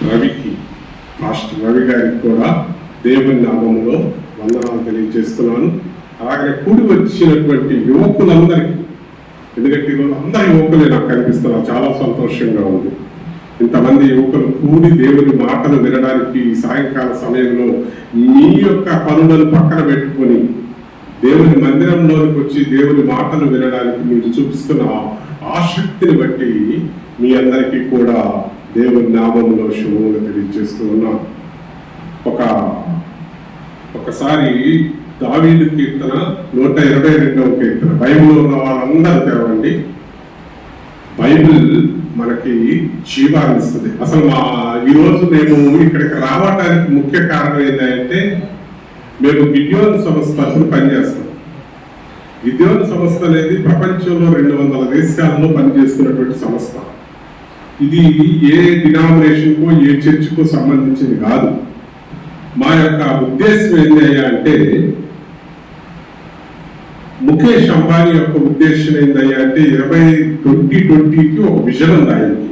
రవికి, మాస్టర్ రవి గారికి కూడా దేవుని నామములో వందనాలు తెలియజేస్తున్నాను. అలాగే కూడి వచ్చినటువంటి యువకులందరికీ, ఎందుకంటే ఈరోజు అందరి యువకులే నాకు కనిపిస్తున్నారు, చాలా సంతోషంగా ఉంది. ఇంతమంది యువకులు కూడి దేవుని మాటలు వినడానికి సాయంకాల సమయంలో మీ యొక్క పనులను పక్కన పెట్టుకొని దేవుని మందిరంలోనికి వచ్చి దేవుని మాటలు వినడానికి మీరు చూపిస్తున్న ఆసక్తిని బట్టి మీ అందరికీ కూడా దేవుని నామంలో శుభములు తెలియజేస్తూ ఉన్నాం. ఒకసారి దావీదు కీర్తన 122వ కీర్తన, బైబిల్లో ఉన్న వాళ్ళందరూ తెరవండి. బైబిల్ మనకి జీవాన్ని ఇస్తుంది. అసలు ఈరోజు మేము ఇక్కడికి రావడానికి ముఖ్య కారణం ఏంటంటే, మేము గిద్యోను సంస్థకు పనిచేస్తాం. గిద్యోను సంస్థ అనేది ప్రపంచంలో 200 దేశాల్లో పనిచేస్తున్నటువంటి సంస్థ. ఇది ఏ డినామినేషన్కో ఏ చర్చ్కో సంబంధించింది కాదు. మా యొక్క ఉద్దేశం ఏంటయ్యా అంటే, ముఖేష్ అంబానీ యొక్క ఉద్దేశం ఏంటయ్యా అంటే 2020కి ఒక విజన్ ఉంది ఆయనకి.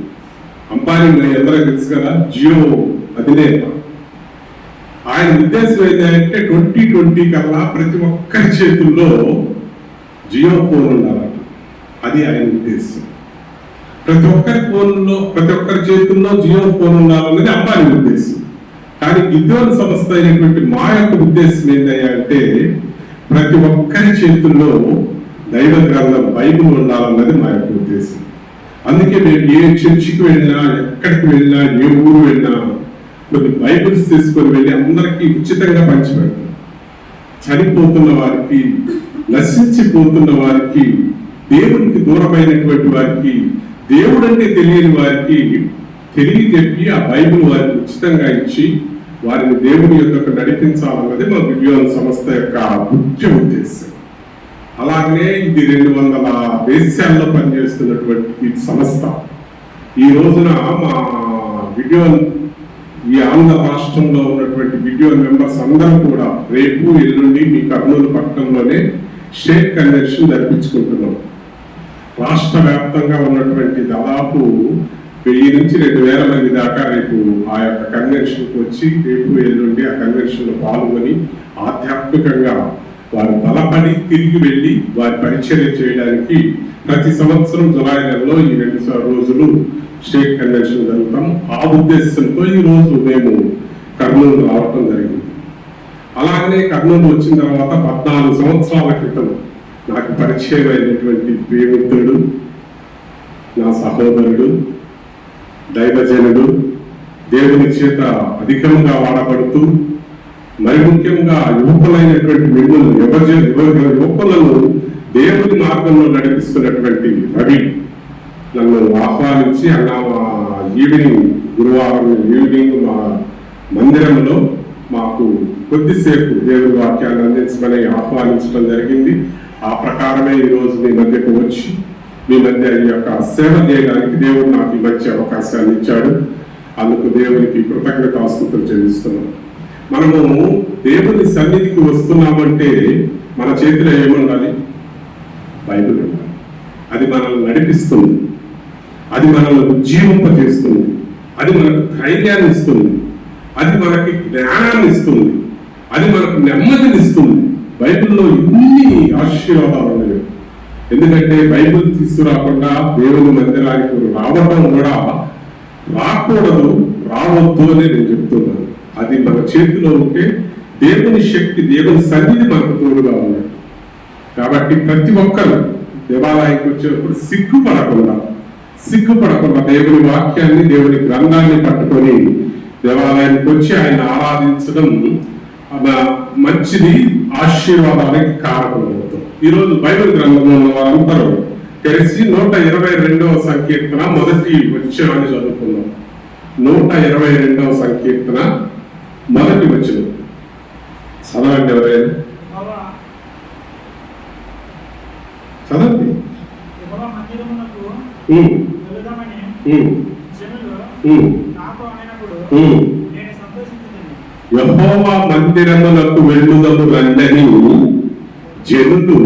అంబానీ అందరూ తెలుసు కదా, జియో అధినేత. ఆయన ఉద్దేశం ఏంటంటే 2020 కల్లా ప్రతి ఒక్కరి చేతుల్లో జియో ఫోన్ ఉండాలట. అది ఆయన ఉద్దేశం. ప్రతి ఒక్కరి ఫోన్లో, ప్రతి ఒక్కరి చేతుల్లో జియో ఫోన్ ఉండాలన్నది అంబానీ ఉద్దేశం. కానీ గిద్యోను సంస్థ అయినటువంటి మా యొక్క ఉద్దేశం ఏంటయ్యా అంటే, ప్రతి ఒక్కరి చేతుల్లో దైవ గ్రంథం బైబిల్ ఉండాలన్నది మా యొక్క ఉద్దేశం. అందుకే మేము ఏ చర్చికి వెళ్ళినా, ఎక్కడికి వెళ్ళినా, ఏ ఊరు వెళ్ళినా కొన్ని బైబిల్స్ తీసుకొని వెళ్ళి అందరికీ ఉచితంగా పంచిపెడతాం. చనిపోతున్న వారికి, నశించిపోతున్న వారికి, దేవునికి దూరమైనటువంటి వారికి, దేవుడంటే తెలియని వారికి తెలియజెప్పి ఆ బైబిల్ వారికి ఉచితంగా ఇచ్చి వారిని దేవుని యొక్కకు నడిపించాలన్నది మా గిద్యోను సంస్థ యొక్క ముఖ్య ఉద్దేశం. అలాగనే ఇది 200 దేశాల్లో పనిచేస్తున్నటువంటి సంస్థ. ఈ రోజున మా గిద్యోను, ఈ ఆంధ్ర రాష్ట్రంలో ఉన్నటువంటి గిద్యోను మెంబర్స్ అందరూ కూడా రేపు ఎల్లుండి మీ కర్నూలు పట్టణంలోనే స్టేట్ కన్వెన్షన్ జరిపించుకుంటున్నాం. రాష్ట్ర వ్యాప్తంగా ఉన్నటువంటి దాదాపు 1000 నుంచి 2000 మంది దాకా రేపు ఆ యొక్క కన్వెన్షన్కి వచ్చి రేపు ఎల్లుండి ఆ కన్వెన్షన్లో పాల్గొని ఆధ్యాత్మికంగా వారు బలపడి తిరిగి వెళ్ళి వారి పరిచర్య చేయడానికి ప్రతి సంవత్సరం జులై నెలలో ఈ 2 రోజులు స్టేట్ కన్వెన్షన్ జరుగుతాం. ఆ ఉద్దేశంతో ఈ రోజు మేము కర్నూలు రావటం జరిగింది. అలాగనే కర్నూలు వచ్చిన తర్వాత 14 సంవత్సరాల క్రితం నాకు పరిచయం అయినటువంటి ప్రియమిత్రుడు, నా సహోదరుడు, దైవజనుడు, దేవుని చేత అధికంగా వాడబడుతూ మరి ముఖ్యంగా యువకులైనటువంటి మిమ్మల్ని యువకులను దేవుని మార్గంలో నడిపిస్తున్నటువంటి రవి నన్ను ఆహ్వానించి గురువారం ఈవినింగ్ మా మందిరంలో మాకు కొద్దిసేపు దేవుని వాక్యాన్ని అందించమని ఆహ్వానించడం జరిగింది. ఆ ప్రకారమే ఈరోజు మీ మధ్యకు వచ్చి మీ మధ్య ఈ యొక్క సేవ చేయడానికి దేవుడు నాకు ఈ మధ్య అవకాశాన్ని ఇచ్చాడు. అందుకు దేవునికి కృతజ్ఞతాస్తుతులు చెల్లిస్తున్నాం. మనము దేవుని సన్నిధికి వస్తున్నామంటే మన చేతిలో ఏముండాలి? బైబిల్ ఉండాలి. అది మనల్ని నడిపిస్తుంది, అది మనల్ని ఉజ్జీవింపజేస్తుంది, అది మనకు ధైర్యాన్ని ఇస్తుంది, అది మనకి జ్ఞానాన్ని ఇస్తుంది, అది మనకు నెమ్మదిని ఇస్తుంది. బైబిల్లో ఇన్ని ఆశీర్వాదాలు ఉన్నాయి. ఎందుకంటే బైబిల్ తీసుకురాకుండా దేవుని మందిరానికి రావడం కూడా రాకూడదు, రావద్దు అని నేను చెప్తున్నాను. అది మన చేతిలో ఉంటే దేవుని శక్తి, దేవుని సన్నిధి మనకు తోడుగా ఉన్నాయి. కాబట్టి ప్రతి ఒక్కరు దేవాలయానికి వచ్చేటప్పుడు సిగ్గుపడకుండా దేవుని వాక్యాన్ని, దేవుని గ్రంథాన్ని పట్టుకొని దేవాలయానికి వచ్చి ఆయన ఆరాధించడం మంచిది, ఆశీర్వాదానికి కారణమవుతుంది. ఈరోజు బైబిల్ గ్రంథంలో ఉన్న వారందరూ తెలిసి 122వ సంకీర్తన మొదటి వచనాన్ని చదువుకుందాం. 122వ సంకీర్తన మొదటి వచనం చదవండి. ఎవరైనా చదవండి. యెహోవా మందిరమునకు వెళ్ళుదము రండని జనులు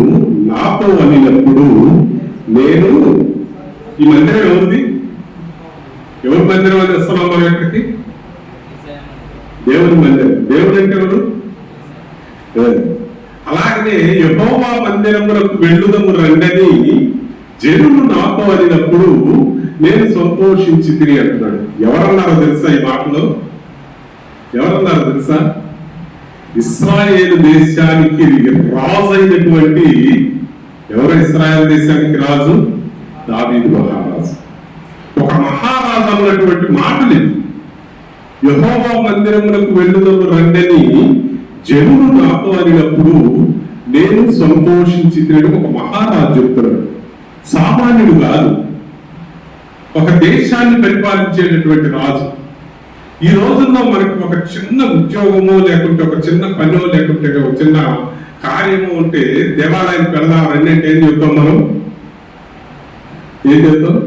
నాతో అనినప్పుడు నేను, ఈ మందిరం ఎవరిది? ఎవరి మందిరం అని వస్తున్నాం మనం ఎక్కడికి? దేవుని మందిరం. దేవుడు అంటే ఎవరు? అలాగనే యెహోవా మందిరములకు వెళ్ళుదము రండని జనులు నాతో అనినప్పుడు నేను సంతోషించి తిరిగి అంటున్నాడు. ఎవరన్నారో తెలుసా ఈ మాటలో? ఎవరన్నారో తెలుసా? ఇశ్రాయేలు దేశానికి రాజు అయినటువంటి ఎవరు? ఇశ్రాయేలు దేశానికి రాజు దావీదు మహారాజు. ఒక మహారాజు అన్నటువంటి మాట లేదు. యెహోవా మందిరములకు వెళ్ళుదము రండని జనులు నాతో అనినప్పుడు నేను సంతోషించి తిరిగి ఒక మహారాజు చెప్తున్నాడు. సామాన్యుడు కాదు, ఒక దేశాన్ని పరిపాలించేటటువంటి రాజు. ఈ రోజుల్లో మనకి ఒక చిన్న ఉద్యోగమో లేకుంటే ఒక చిన్న పనో లేకుంటే ఒక చిన్న కార్యము ఉంటే దేవాలయానికి వెళ్దాం రండి అంటే ఏం చెప్తాం మనం? ఏం చెప్తాం?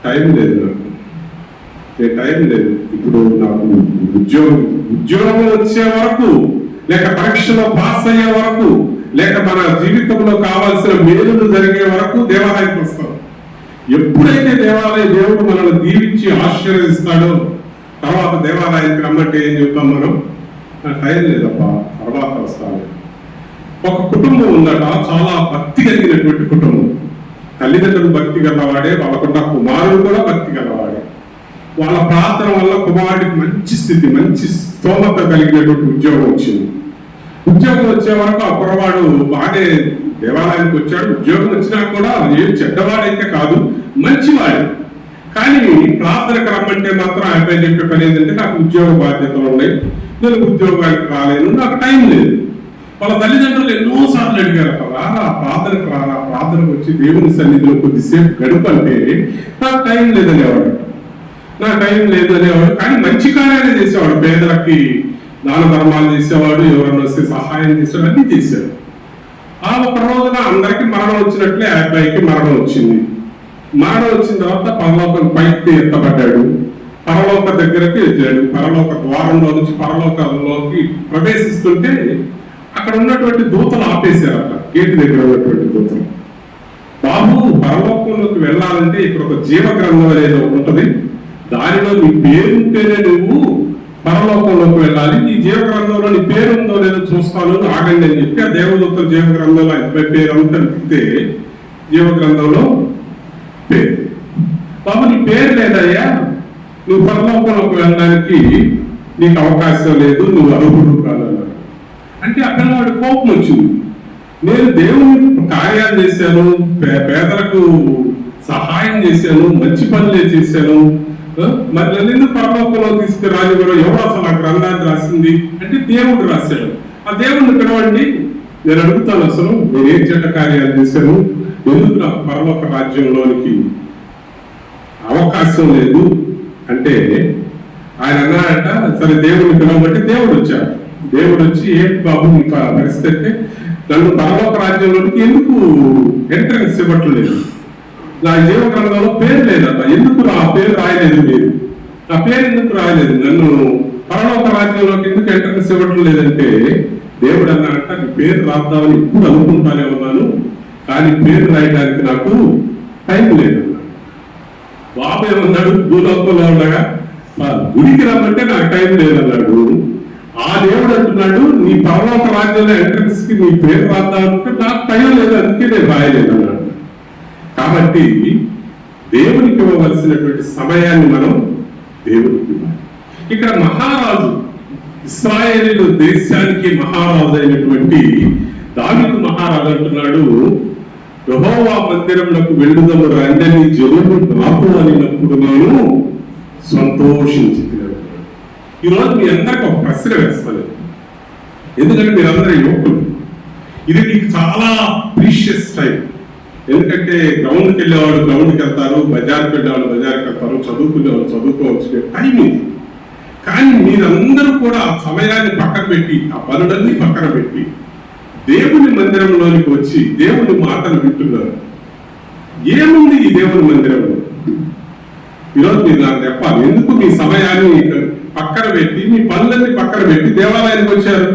టైం లేదు నాకు, టైం లేదు, ఇప్పుడు నాకు ఉద్యోగం వచ్చే వరకు, లేక పరీక్షలో పాస్ అయ్యే వరకు, లేక మన జీవితంలో కావాల్సిన మేలులు జరిగే వరకు దేవాలయానికి వస్తాం. ఎప్పుడైతే దేవుడు మనల్ని దీవించి ఆశీర్వదిస్తాడో తర్వాత దేవాలయానికి రమ్మంటే ఏం చెప్తాం మనం? టైం లేదబ్బా, తర్వాత వస్తాను. ఒక కుటుంబం ఉందట, చాలా భక్తి కలిగినటువంటి కుటుంబం. తల్లిదండ్రులు భక్తి గలవాడే, వాళ్ళకున్న కుమారుడు కూడా భక్తి గలవాడే. వాళ్ళ ప్రార్థన వల్ల కుమారుడికి మంచి స్థితి, మంచి స్తోమత కలిగినటువంటి ఉద్యోగం వచ్చింది. ఉద్యోగం వచ్చే వరకు ఆ కురవాడు బాగానే దేవాలయానికి వచ్చాడు. ఉద్యోగం వచ్చినా కూడా ఏం చెడ్డవాడైతే కాదు, మంచివాడు. కానీ ప్రార్థనకు రమ్మంటే మాత్రం అబ్బాయి చెప్పే పని ఏంటంటే నాకు ఉద్యోగ బాధ్యతలు ఉన్నాయి, నేను ఉద్యోగానికి రాలేను, నాకు టైం లేదు. వాళ్ళ తల్లిదండ్రులు ఎన్నోసార్లు అడిగారట, రారా ప్రార్థనకు రారా, ప్రార్థనకు వచ్చి దేవుని సన్నిధిలో కొద్దిసేపు గడుపంటే నాకు టైం లేదనేవాడు. నా టైం లేదు అనేవాడు. కానీ మంచి కార్యాలే చేసేవాడు, పేదలకి దాన ధర్మాలు చేసేవాడు, ఎవరన్నా వస్తే సహాయం చేసేవాడు, అన్ని చేశాడు. ఆ ఒక రోజున అందరికి మరణం వచ్చినట్లే ఆ అబ్బాయికి మరణం వచ్చింది. మరణం వచ్చిన తర్వాత పరలోకం పైకి ఎత్తబడ్డాడు. పరలోక దగ్గరకు వెళ్ళాడు. పరలోక ద్వారంలో నుంచి పరలోకంలోకి ప్రవేశిస్తుంటే అక్కడ ఉన్నటువంటి దూతలు ఆపేశారట, గేటు దగ్గర ఉన్నటువంటి దూతలు. బాబు, పరలోకంలోకి వెళ్ళాలంటే ఇక్కడ ఒక జీవ గ్రంథం అనేది ఉంటుంది, దానిలో నీ పేరు ఉంటేనే నువ్వు పరలోకంలోకి వెళ్ళాలి. ఈ జీవ గ్రంథంలో నీ పేరు ఉందో లేదో చూస్తాను, ఆగండి అని చెప్పి ఆ దేవదూత జీవ గ్రంథంలో పేరు అంతా అనిపిస్తే జీవ గ్రంథంలో పేరు. బాబు, నీ పేరు లేదయ్యా, నువ్వు పరలోకంలోకి వెళ్ళడానికి నీకు అవకాశం లేదు, నువ్వు అర్హుడు కాదన్నాడు. అంటే ఆ పిల్లవాడి కోపం వచ్చింది. నేను దేవుని కార్యాలు చేశాను, పేదలకు సహాయం చేశాను, మంచి పనులే చేశాను, మరి నన్ను ఎందుకు పరలోకంలో తీసుకురాని? ఎవరు అసలు ఆ గ్రంథాన్ని రాసింది అంటే దేవుడు రాశాడు. ఆ దేవుడిని పిలవండి, నేను అడుగుతాను, అసలు నేనేం చెడ్డ కార్యాలు చేశాను, ఎందుకు నాకు పరలోక రాజ్యంలోనికి అవకాశం లేదు అంటే ఆయన అన్నాడంట. సరే దేవుడిని పిలవబట్టి దేవుడు వచ్చాడు. దేవుడు వచ్చి, ఏంటి బాబు నీ పరిస్థితి అంటే, నన్ను పరలోక రాజ్యంలోనికి ఎందుకు ఎంట్రన్స్ ఇవ్వట్లేదు? నా జీవ గ్రంథంలో పేరు లేదట, ఎందుకు నా పేరు రాయలేదు? మీరు నా పేరు ఎందుకు రాయలేదు? నన్ను పరలోక రాజ్యంలోకి ఎందుకు ఎంట్రన్స్ ఇవ్వటం లేదంటే దేవుడు అన్నాడంట, నీ పేరు రాద్దామని ఇప్పుడు అనుకుంటానే ఉన్నాను, కానీ పేరు రాయడానికి నాకు టైం లేదన్నాడు. బాబు ఏమన్నాడు? భూలోకంలో ఉండగా గుడికి రమ్మంటే నాకు టైం లేదన్నాడు. ఆ దేవుడు అంటున్నాడు, నీ పరలోక రాజ్యంలో ఎంట్రన్స్ కి నీ పేరు రాద్దామంటే నాకు టైం లేదు, అందుకే నేను రాయలేదు అన్నాడు. కాబట్టి దేవునికి ఇవ్వవలసినటువంటి సమయాన్ని మనం దేవునికి ఇవ్వాలి. ఇక్కడ మహారాజు, ఇశ్రాయేలు దేశానికి మహారాజు అయినటువంటి దావీదు మహారాజు అంటున్నాడు, యెహోవా మందిరమునకు వెళ్ళుదము రండని జనులు నాతో అనినప్పుడు నేను సంతోషించి తిన్నాను. ఈరోజు మీ అందరికి ఒక ప్రశ్న వేస్తాను, ఎందుకంటే మీరందరూ యువకులు. ఇది మీకు చాలా ప్రీషియస్ టైం. ఎందుకంటే గ్రౌండ్కి వెళ్ళేవాడు గ్రౌండ్కి వెళ్తారు, బజార్కి వెళ్ళేవాళ్ళు బజార్కి వెళ్తారు, చదువుకునేవాళ్ళు చదువుకోవచ్చు, టైం ఇది. కానీ మీరందరూ కూడా ఆ సమయాన్ని పక్కన పెట్టి, ఆ పనులన్నీ పక్కన పెట్టి దేవుని మందిరంలోనికి వచ్చి దేవుని మాటలు వింటున్నారు. ఏముంది ఈ దేవుని మందిరంలో? ఈరోజు మీరు నాకు చెప్పాలి, ఎందుకు మీ సమయాన్ని పక్కన పెట్టి, మీ పనులన్నీ పక్కన పెట్టి దేవాలయానికి వచ్చారు?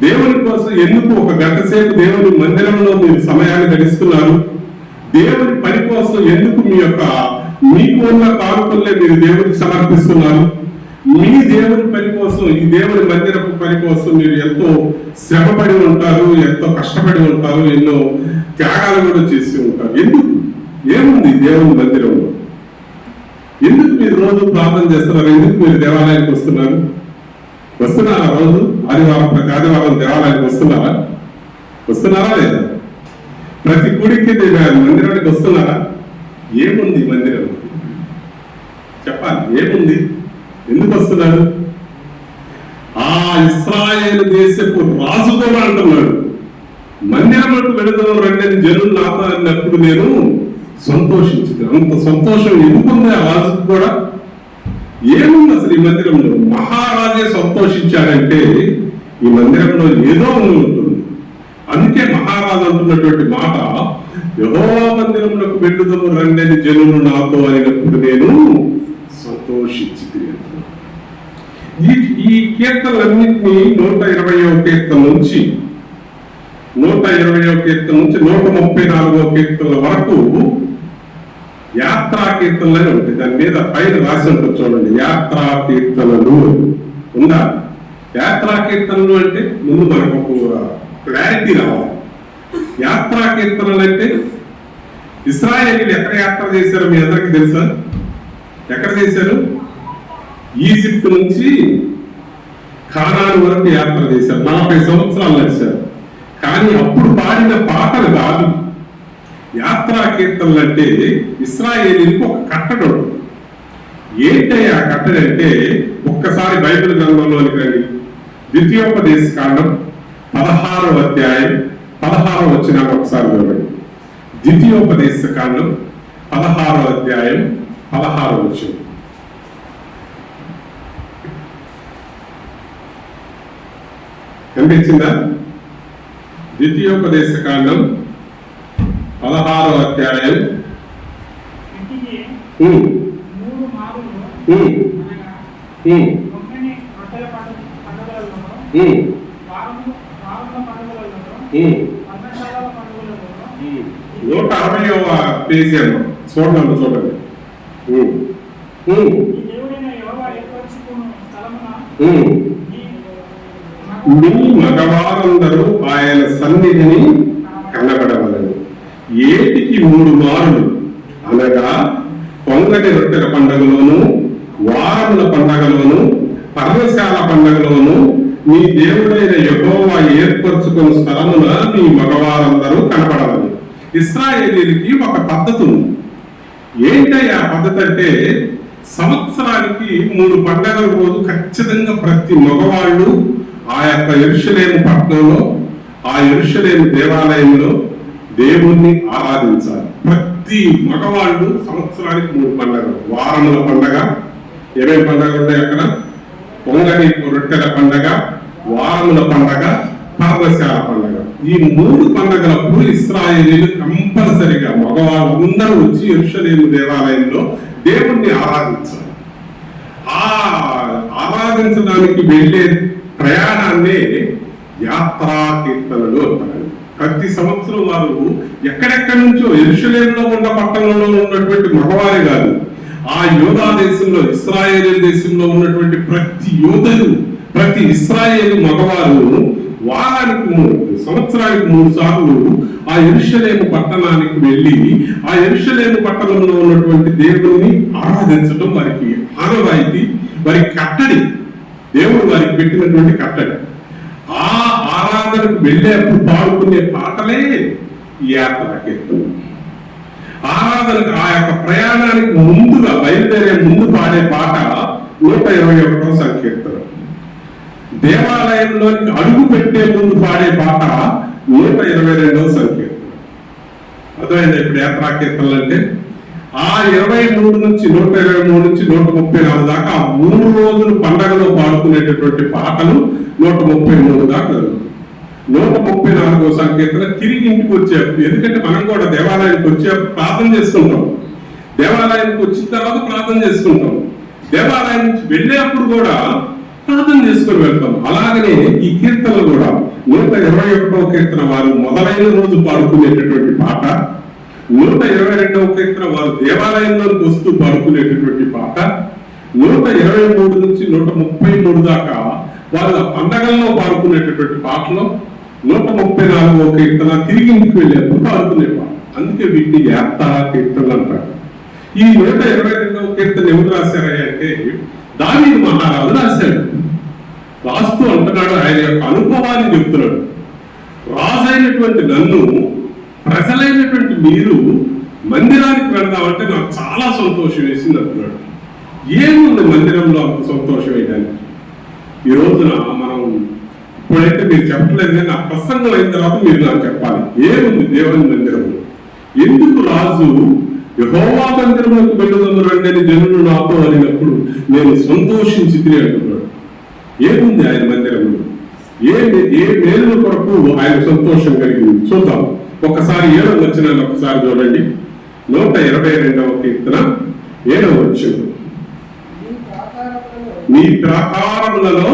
దేవుని కోసం ఎందుకు ఒక గంట సేపు దేవుని మందిరంలో మీరు సమయాన్ని గడిస్తున్నారు? దేవుని పని కోసం ఎందుకు మీకు ఉన్న కానుకలే మీరు దేవుడికి సమర్పిస్తున్నారు? మీ దేవుని పని కోసం, ఈ దేవుని మందిరపు పని కోసం మీరు ఎంతో శ్రమపడి ఉంటారు, ఎంతో కష్టపడి ఉంటారు, ఎన్నో త్యాగాలు కూడా చేసి ఉంటారు. ఎందుకు? ఏముంది దేవుని మందిరంలో? ఎందుకు మీరు రోజు ప్రార్థన చేస్తున్నారు? ఎందుకు మీరు దేవాలయానికి వస్తున్నారు? వస్తున్నారా? రోజు ఆదివారం, ప్రతి ఆదివారం దేవాలయానికి వస్తున్నారా లేదా? ప్రతి గుడికి మందిరానికి వస్తున్నారా? ఏముంది మందిరం? చెప్పాలి, ఏముంది? ఎందుకు వస్తున్నారు? ఆ ఇశ్రాయేలు దేశపు రాజు కూడా అంటున్నాడు, మందిరంలోకి వెళుదాం రండి అని జనులు నాతో అన్నప్పుడు నేను సంతోషించింది. అంత సంతోషం ఎందుకుంది ఆ రాజుకు కూడా? ఏముంది అసలు ఈ మందిరంలో? మహారాజే సంతోషించాడంటే ఈ మందిరంలో ఏదో ఉంటుంది. అందుకే మహారాజు అంటున్నటువంటి మాట, యెహోవా మందిరంలోకి వెళుదాము రండి అని జనులు నాతో అయినప్పుడు నేను సంతోషించింది. ఈ కీర్తనలన్నింటినీ 120వ కీర్తన నుంచి 134వ కీర్తనల వరకు యాత్రా కీర్తనలు ఉంటాయి. దాని మీద పైన రాసి ఉంటుంది చూడండి, యాత్రా కీర్తనలు ఉందా? యాత్రా కీర్తనలు అంటే ముందు మనకు ఒక క్లారిటీ రావాలి. యాత్రా కీర్తనలు అంటే ఇశ్రాయేలీయులు ఎక్కడ యాత్ర చేశారో మీ అందరికీ తెలుసా? ఎక్కడ చేశారు? ఈజిప్ట్ నుంచి కానాను వరకు యాత్ర చేశారు. 40 సంవత్సరాలు నడిచారు. కానీ అప్పుడు పాడిన పాటలు కాదు యాత్రా కీర్తనలు. అంటే ఇశ్రాయేలీయులకు ఒక కట్టడం. ఏంటంటే ఆ కట్టడి అంటే, ఒక్కసారి బైబిల్ గ్రంథంలోనికి రండి. ద్వితీయోపదేశ కాండం 16వ అధ్యాయం 16వ వచనాన్ని ఒకసారి చూడండి. ద్వితీయోపదేశ కాండం 16వ అధ్యాయం 16వ వచనం. కనిపించిందా? ద్వితీయోపదేశ కాండం 16వ అధ్యాయం 160వ పేజీ అన్న చూడండి. మీ మగవారందరూ ఆయన సన్నిధిని కనబడవలను. ఏటికి 3 మారులు అనగా పొంగటి రొట్టెల పండుగలోను, వారముల పండగలోను, పర్ణశాల పండగలోను మీ దేవుడైన యెహోవా ఏర్పరచుకున్న స్థలమున మీ మగవారందరూ కనబడవలను. ఇశ్రాయేలీయులకి ఒక పద్ధతి ఉంది. ఏంటయ్యా ఆ పద్ధతి అంటే, సంవత్సరానికి 3 పండగల రోజు ఖచ్చితంగా ప్రతి మగవాళ్ళు ఆ యొక్క యెరూషలేము పట్టణంలో, ఆ యెరూషలేము దేవాలయంలో దేవుణ్ణి ఆరాధించాలి. ప్రతి మగవాళ్ళు సంవత్సరానికి 3 పండుగలు. వారముల పండగ, ఏమేమి పండుగలు ఉన్నాయి అక్కడ? పొంగని రొట్టెల పండగ, వారముల పండగ, పర్ణశాల పండగ. ఈ 3 పండుగలప్పుడు ఇశ్రాయేలీయులు కంపల్సరిగా మగవాళ్ళందరూ వచ్చి యెరూషలేము దేవాలయంలో దేవుణ్ణి ఆరాధించాలి. ఆ ఆరాధించడానికి వెళ్ళే ప్రయాణాన్నే యాత్రా కీర్తనలు అంటారు. ప్రతి సంవత్సరం వారు ఎక్కడెక్కడి నుంచో, యెరూషలేములో ఉన్న పట్టణంలో ఉన్నటువంటి మగవారే కాదు, ఆ యోధా దేశంలో, ఇశ్రాయేలు దేశంలో ఉన్నటువంటి ప్రతి యోధులు, ప్రతి ఇశ్రాయేలు మగవారు సంవత్సరానికి 3 సార్లు ఆ యెరూషలేము పట్టణానికి వెళ్ళి ఆ యెరూషలేము పట్టణంలో ఉన్నటువంటి దేవుని ఆరాధించడం వారికి ఆనవాయితీ, వారి కట్టడి, దేవుడు వారికి పెట్టినటువంటి కట్టడి. ఆ ఆరాధనకు వెళ్ళేప్పుడు పాడుకునే పాటలే ఈ యాత్రా కీర్తన. ఆరాధనకు ఆ యొక్క ప్రయాణానికి ముందుగా బయలుదేరే ముందు పాడే పాట 121వ సంకీర్తన. దేవాలయంలోకి అడుగు పెట్టే ముందు పాడే పాట 122వ సంకీర్తన. అర్థమైందా ఇప్పుడు యాత్రా కీర్తనలు అంటే? ఆ 23 నుంచి 123 నుంచి 134 దాకా 3 రోజులు పండగలో పాడుకునేటటువంటి పాటలు 133 దాకా జరుగుతుంది. 134వ సంకీర్తన తిరిగి ఇంటికి వచ్చేప్పుడు, ఎందుకంటే మనం కూడా దేవాలయానికి వచ్చేప్పుడు ప్రార్థన చేసుకుంటాం, దేవాలయానికి వచ్చిన తర్వాత ప్రార్థన చేసుకుంటాం, దేవాలయం నుంచి వెళ్ళేప్పుడు కూడా ప్రార్థన చేసుకుని వెళ్తాం. అలాగనే ఈ కీర్తనలు కూడా 121వ కీర్తన వారు మొదలైన రోజు పాడుకునేటటువంటి పాట, 122వ కీర్తన వారు దేవాలయంలోకి వస్తూ పాడుకునేటటువంటి పాట, 123 నుంచి 133 దాకా వాళ్ళ పండగల్లో పాడుకునేటటువంటి పాటలో 134వ కీర్తన తిరిగి ఇంటికి వెళ్ళేప్పుడు పాడుకునే పాట. అందుకే వీటిని యాత్రా కీర్తనలు అంటారు. ఈ 122వ కీర్తన ఎవరు రాశారా అంటే దావీదు మహారాజు రాశాడు. రాస్తూ అంటున్నాడు, ఆయన యొక్క అనుభవాన్ని చెప్తున్నాడు. రాజైనటువంటి నన్ను, ప్రజలైనటువంటి మీరు మందిరానికి వెళ్దామంటే నాకు చాలా సంతోషం వేసింది అంటున్నాడు. ఏముంది మందిరంలో అంత సంతోషం వేయడానికి? ఈ రోజున మనం ఇప్పుడైతే మీరు చెప్పలేదు, కానీ నా ప్రసంగం అయిన తర్వాత మీరు నాకు చెప్పాలి. ఏముంది దేవుని మందిరంలో? ఎందుకు రాజు యెహోవా మందిరంలోకి వెళ్ళుదము రండి అని జనులు నాతో అడిగినప్పుడు నేను సంతోషించి అంటున్నాడు. ఏముంది ఆయన మందిరంలో? ఏ మేలు కొరకు ఆయన సంతోషం కలిగింది చూద్దాం. ఒకసారి 7వ వచనాన్ని ఒకసారి చూడండి. 122వ కీర్తన 7వ వచనం. నీ ప్రాకారములలో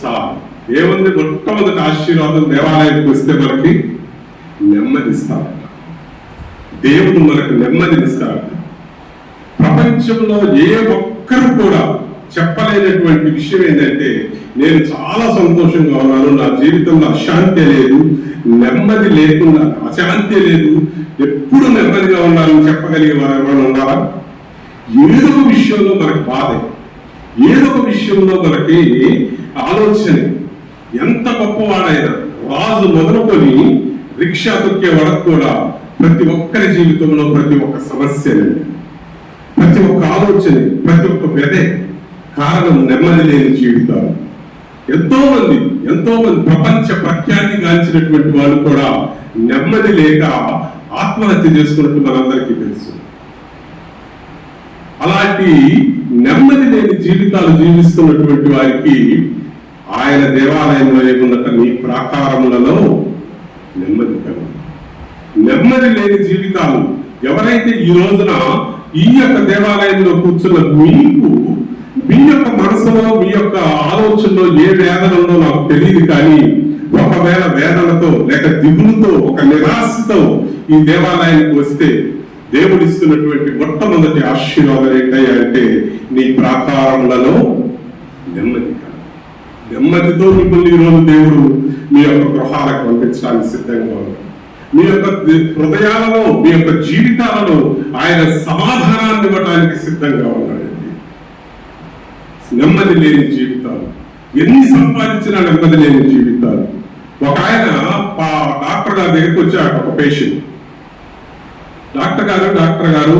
చాలు. ఏముంది? మొట్టమొదటి ఆశీర్వాదం, దేవాలయానికి వస్తే మనకి నెమ్మదిస్తాడు. దేవుడు మనకు నెమ్మదినిస్తాడు. ప్రపంచంలో ఏ ఒక్కరు కూడా చెప్పలేనటువంటి విషయం ఏంటంటే నేను చాలా సంతోషంగా ఉన్నాను, నా జీవితంలో అశాంతి లేదు, నెమ్మది లేకుండా అశాంతి లేదు, ఎప్పుడు నెమ్మదిగా ఉన్నానని చెప్పగలిగే వారు ఎవరైనా ఉన్నారా? ఏదో ఒక విషయంలో మనకు బాధ, ఏదో ఒక విషయంలో మనకి ఆలోచన. ఎంత గొప్పవాడైనా రాజు మొదలుకొని రిక్షా తొక్కే వరకు కూడా ప్రతి ఒక్కరి జీవితంలో ప్రతి ఒక్క సమస్యనండి, ప్రతి ఒక్క ఆలోచన, ప్రతి ఒక్క వ్యధే కారణం నెమ్మది లేని జీవితాలు. ఎంతో మంది ప్రపంచ ప్రఖ్యాతి గాంచినటువంటి వాళ్ళు కూడా నెమ్మది లేక ఆత్మహత్య చేసుకున్నట్టు మనందరికీ తెలుసు. అలాంటి నెమ్మది లేని జీవితాలు జీవిస్తున్నటువంటి వారికి ఆయన దేవాలయంలో ఏమున్నట్ట నీ ప్రాకారములలో నెమ్మది కలుగు. నెమ్మది లేని జీవితాలు ఎవరైతే ఈ రోజున ఈ యొక్క దేవాలయంలో కూర్చున్న మీకు మీ యొక్క మనసులో, మీ యొక్క ఆలోచనలో ఏ వేదన ఉందో నాకు తెలియదు, కానీ ఒకవేళ వేదనతో లేక దిగులుతో, ఒక నిరాశతో ఈ దేవాలయానికి వస్తే దేవుడిస్తున్నటువంటి మొట్టమొదటి ఆశీర్వాదం ఏంటంటే నీ ప్రాకారములలో నెమ్మది. నెమ్మదితో మిమ్మల్ని ఈరోజు దేవుడు మీ యొక్క గృహాలకు పంపించడానికి సిద్ధంగా ఉన్నాడు. మీ యొక్క హృదయాలలో, మీ యొక్క జీవితాలలో ఆయన సమాధానాన్ని ఇవ్వడానికి సిద్ధంగా ఉన్నాడండి. నెమ్మది లేని జీవితాలు, ఎన్ని సంపాదించినా నెమ్మది లేని జీవితాలు. ఒక ఆయన డాక్టర్ గారి దగ్గరికి వచ్చాడు. ఒక పేషెంట్, డాక్టర్ గారు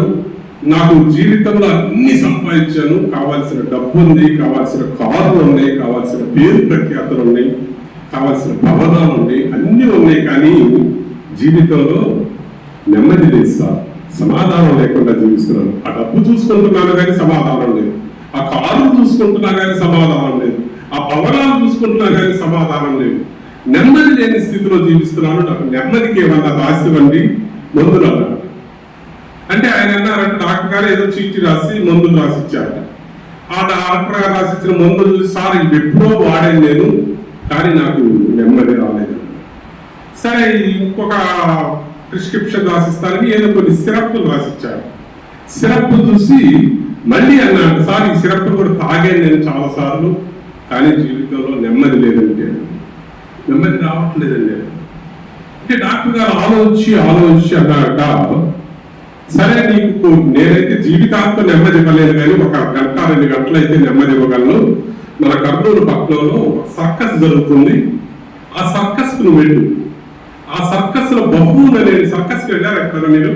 నాకు జీవితంలో అన్ని సంపాదించాను, కావాల్సిన డబ్బు ఉంది, కావాల్సిన కార్లు ఉన్నాయి, కావాల్సిన పేరు ప్రఖ్యాతులు ఉన్నాయి, కావాల్సిన భవనాలు ఉన్నాయి, అన్ని ఉన్నాయి, కానీ జీవితంలో నెమ్మది లేదు సార్, సమాధానం లేకుండా జీవిస్తున్నాను. ఆ డబ్బు చూసుకుంటున్నాను కానీ సమాధానం లేదు, ఆ కారు చూసుకుంటున్నా కానీ సమాధానం లేదు, ఆ భవనాలు చూసుకుంటున్నా కానీ సమాధానం లేదు, నెమ్మది లేని స్థితిలో జీవిస్తున్నాను. నాకు నెమ్మదికి ఏమన్నా రాసివ్వండి, మందులు అన్నాడు. అంటే ఆయన అన్నారంటే డాక్టర్ గారు ఏదో చీటీ రాసి మందులు రాసిచ్చారు. ఆ డాక్టర్ గారు రాసిచ్చిన మందులు చూసి, సార్ ఇవి ఎప్పుడో వాడాను నేను, కానీ నాకు నెమ్మది రాలేదు. సరే ఇంకొక ప్రిస్క్రిప్షన్ రాసిస్తానని ఏదో కొన్ని సిరప్లు రాసిచ్చారు. సిరప్ చూసి మళ్ళీ అన్నాడు, సార్ ఈ సిరప్ కూడా తాగాను నేను చాలా సార్లు, కానీ జీవితంలో నెమ్మది లేదంటే, నెమ్మది రావట్లేదండి. అంటే డాక్టర్ గారు ఆలోచించి అన్నాక, సరే నీకు నేనైతే జీవితాంతం నెమ్మది ఇవ్వలేదు, కానీ 1 గంట 2 గంటలు అయితే నెమ్మది ఇవ్వగలను. మన కర్నూలు పక్కనలో సర్కస్ జరుగుతుంది, ఆ సర్కస్ కు వెళ్ళు. ఆ సర్కస్ లో బఫూన్ అనే సర్కస్కి వెళ్ళారు ఎక్కడ మీరు?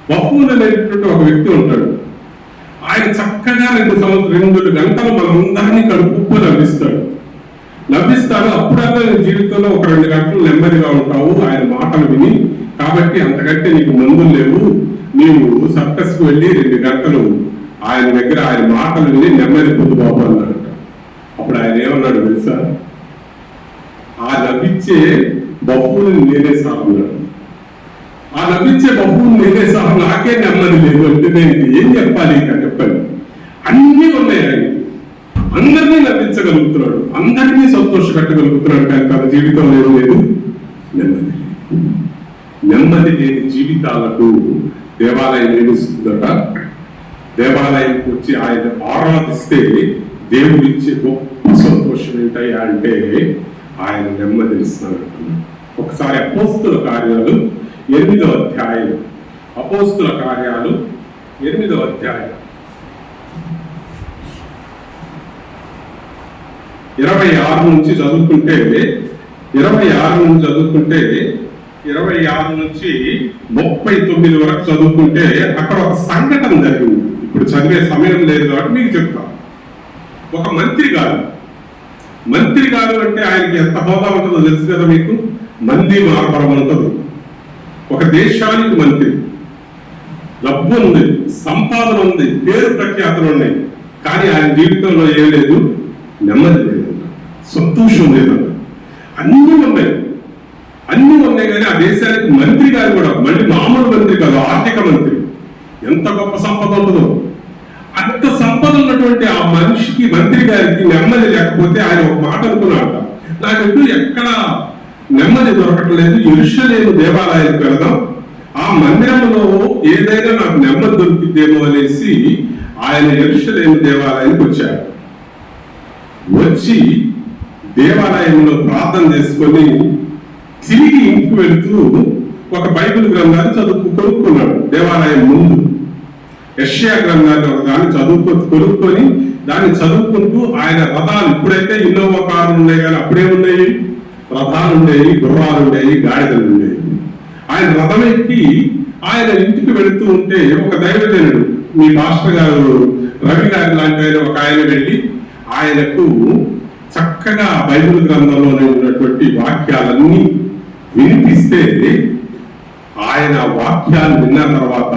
బఫూన్ అనేటువంటి ఒక వ్యక్తి ఉంటాడు. ఆయన చక్కగా 2 గంటలు మనందరినీ కడుపు నవ్విస్తాడు. అప్పుడల్లా నీ జీవితంలో 1-2 గంటలు నెమ్మదిగా ఉంటావు ఆయన మాటలు విని. కాబట్టి అంతకంటే నీకు మందులు లేవు, నీవు సర్కస్ కు వెళ్ళి 2 గంటలు ఆయన దగ్గర ఆయన మాటలు విని నెమ్మది పొందు బాబు అన్నాడు. అప్పుడు ఆయన ఏమన్నాడు తెలుసా? ఆ నవ్విచ్చే బఫూని నేనే సాగున్నాడు, ఆ నవ్విచ్చే బఫూని నేనే సాగు, నాకే నెమ్మది లేదు అంటే నేను ఏం చెప్పాలి ఇంకా చెప్పండి. అన్నీ ఉన్నాయి ఆయనకి, అందరినీ నవ్వించగలుగుతున్నాడు, అందరినీ సంతోష పెట్టగలుగుతున్నాడు, కానీ తన జీవితంలో ఏం లేదు, నెమ్మది లేదు. నెమ్మది లేని జీవితాలకు దేవాలయం ఏమిస్తుందట? దేవాలయానికి వచ్చి ఆయన ఆరాధిస్తే దేవుడు ఇచ్చే గొప్ప సంతోషం ఏంటయ్యా అంటే ఆయన నెమ్మదినిస్తాను. ఒకసారి అపోస్తుల కార్యాలు 8వ అధ్యాయం, అపోస్తుల కార్యాలు 8వ అధ్యాయం 26 నుంచి చదువుకుంటే 26 నుంచి 39 వరకు చదువుకుంటే అక్కడ ఒక సంఘటన జరిగింది. ఇప్పుడు చదివే సమయం లేదు కాబట్టి మీకు చెప్తాను. ఒక మంత్రి గారు అంటే ఆయనకి ఎంత హోదా ఉంటుందో తెలుసు కదా మీకు. మంది మార్పరం ఉంటుంది. ఒక దేశానికి మంత్రి, డబ్బు ఉంది, సంపాదన ఉంది, పేరు ప్రఖ్యాతులు ఉన్నాయి. కానీ ఆయన జీవితంలో ఏం లేదు, నెమ్మది లేదు, సంతోషం లేదు. అన్నీ ఉన్నాయి కానీ ఆ దేశానికి మంత్రి గారు కూడా మళ్ళీ మామూలు మంత్రి కాదు, ఆర్థిక మంత్రి. ఎంత గొప్ప సంపద ఉంటుందో. అంత సంపద ఉన్నటువంటి ఆ మనిషికి, మంత్రి గారికి నెమ్మది లేకపోతే ఆయన ఒక మాట అనుకున్నాడు, నాకు ఎక్కడ నెమ్మది దొరకట్లేదు, యెరూషలేము దేవాలయానికి వెళదాం, ఆ మందిరంలో ఏదైనా నాకు నెమ్మది దొరికిద్దేమో అనేసి ఆయన యెరూషలేము దేవాలయానికి వచ్చాడు. వచ్చి దేవాలయంలో ప్రార్థన చేసుకొని తిరిగి ఇంటికి వెళుతూ ఒక బైబిల్ గ్రంథాన్ని కొనుక్కున్నాడు. దేవాలయం ముందు యెషయా గ్రంథాన్ని ఒక దాన్ని కొనుక్కొని దాన్ని చదువుకుంటూ ఆయన రథాలు, ఇప్పుడైతే ఇన్నోవా కార్లు ఉన్నాయి కానీ అప్పుడే ఉన్నాయి, రథాలు ఉండేవి, గుర్రాలు ఉండేవి, గాడిదలు ఉండేవి. ఆయన రథం ఎక్కి ఆయన ఇంటికి వెళుతూ ఉంటే ఒక దైవజనుడు, మీ మాస్టర్ గారు రవి గారి లాంటి ఒక ఆయన వెళ్ళి ఆయనకు చక్కగా బైబిల్ గ్రంథంలోనే ఉన్నటువంటి వాక్యాలన్నీ వినిపిస్తే ఆయన వాక్యాలు విన్న తర్వాత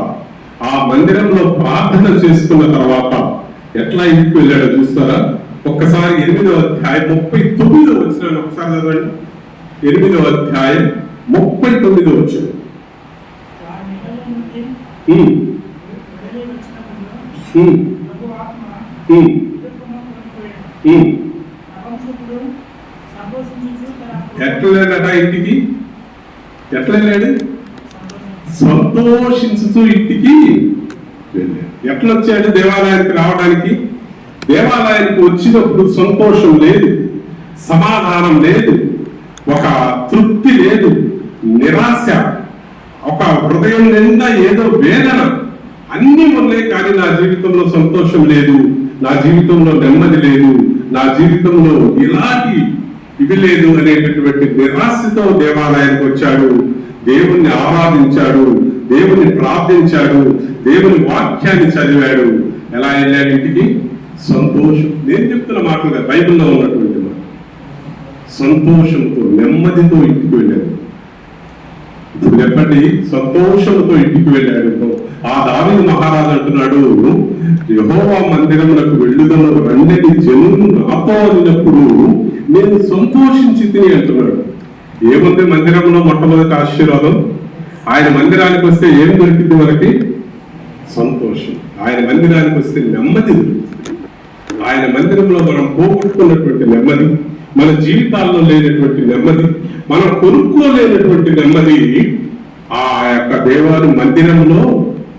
ఆ మందిరంలో ప్రార్థన చేసుకున్న తర్వాత ఎట్లా ఇంటికి వెళ్ళాడో చూస్తారా? ఒక్కసారి 8వ అధ్యాయం 39 వచ్చిన ఒకసారి చదవండి. 8వ అధ్యాయం 39 వచ్చిన ఎట్లా వెళ్ళాడట ఇంటికి? ఎట్లా వెళ్ళాడు? సంతోషించుతూ ఇంటికి వెళ్ళాడు. ఎట్లా వచ్చాడు దేవాలయానికి రావడానికి? దేవాలయానికి వచ్చినప్పుడు సంతోషం లేదు, సమాధానం లేదు, ఒక తృప్తి లేదు, నిరాశ, ఒక హృదయం నిండా ఏదో వేదన, అన్ని ఉన్నాయి. కానీ నా జీవితంలో సంతోషం లేదు, నా జీవితంలో నెమ్మది లేదు, నా జీవితంలో ఇలాంటి ఇవి లేదు అనేటటువంటి నిరాశతో దేవాలయానికి వచ్చాడు. దేవుణ్ణి ఆరాధించాడు, దేవుణ్ణి ప్రార్థించాడు, దేవుని వాక్యాన్ని చదివాడు. ఎలా వెళ్ళాడు ఇంటికి? సంతోషం. నేను చెప్తున్న మాటలుగా బైబిల్లో ఉన్నటువంటి మాట. సంతోషంతో, నెమ్మదితో ఇంటికి వెళ్ళాడు. ఇప్పుడు చెప్పండి, సంతోషంతో ఇంటికి వెళ్ళాడు. ఆ దావీదు మహారాజు అంటున్నాడు, యెహోవా మందిరములకు వెళ్ళుదను రండి జనులు నాతో అన్నప్పుడు నేను సంతోషించి తిని అంటున్నాడు. ఏముంది మందిరంలో? మొట్టమొదటి ఆశీర్వాదం. ఆయన మందిరానికి వస్తే ఏం దొరికింది మనకి? సంతోషం. ఆయన మందిరానికి వస్తే నెమ్మది దొరుకుతుంది. ఆయన మందిరంలో మనం పోగొట్టుకున్నటువంటి నెమ్మది, మన జీవితాల్లో లేనటువంటి నెమ్మది, మనం కొనుక్కోలేనటువంటి నెమ్మది ఆ యొక్క దేవాలయ మందిరంలో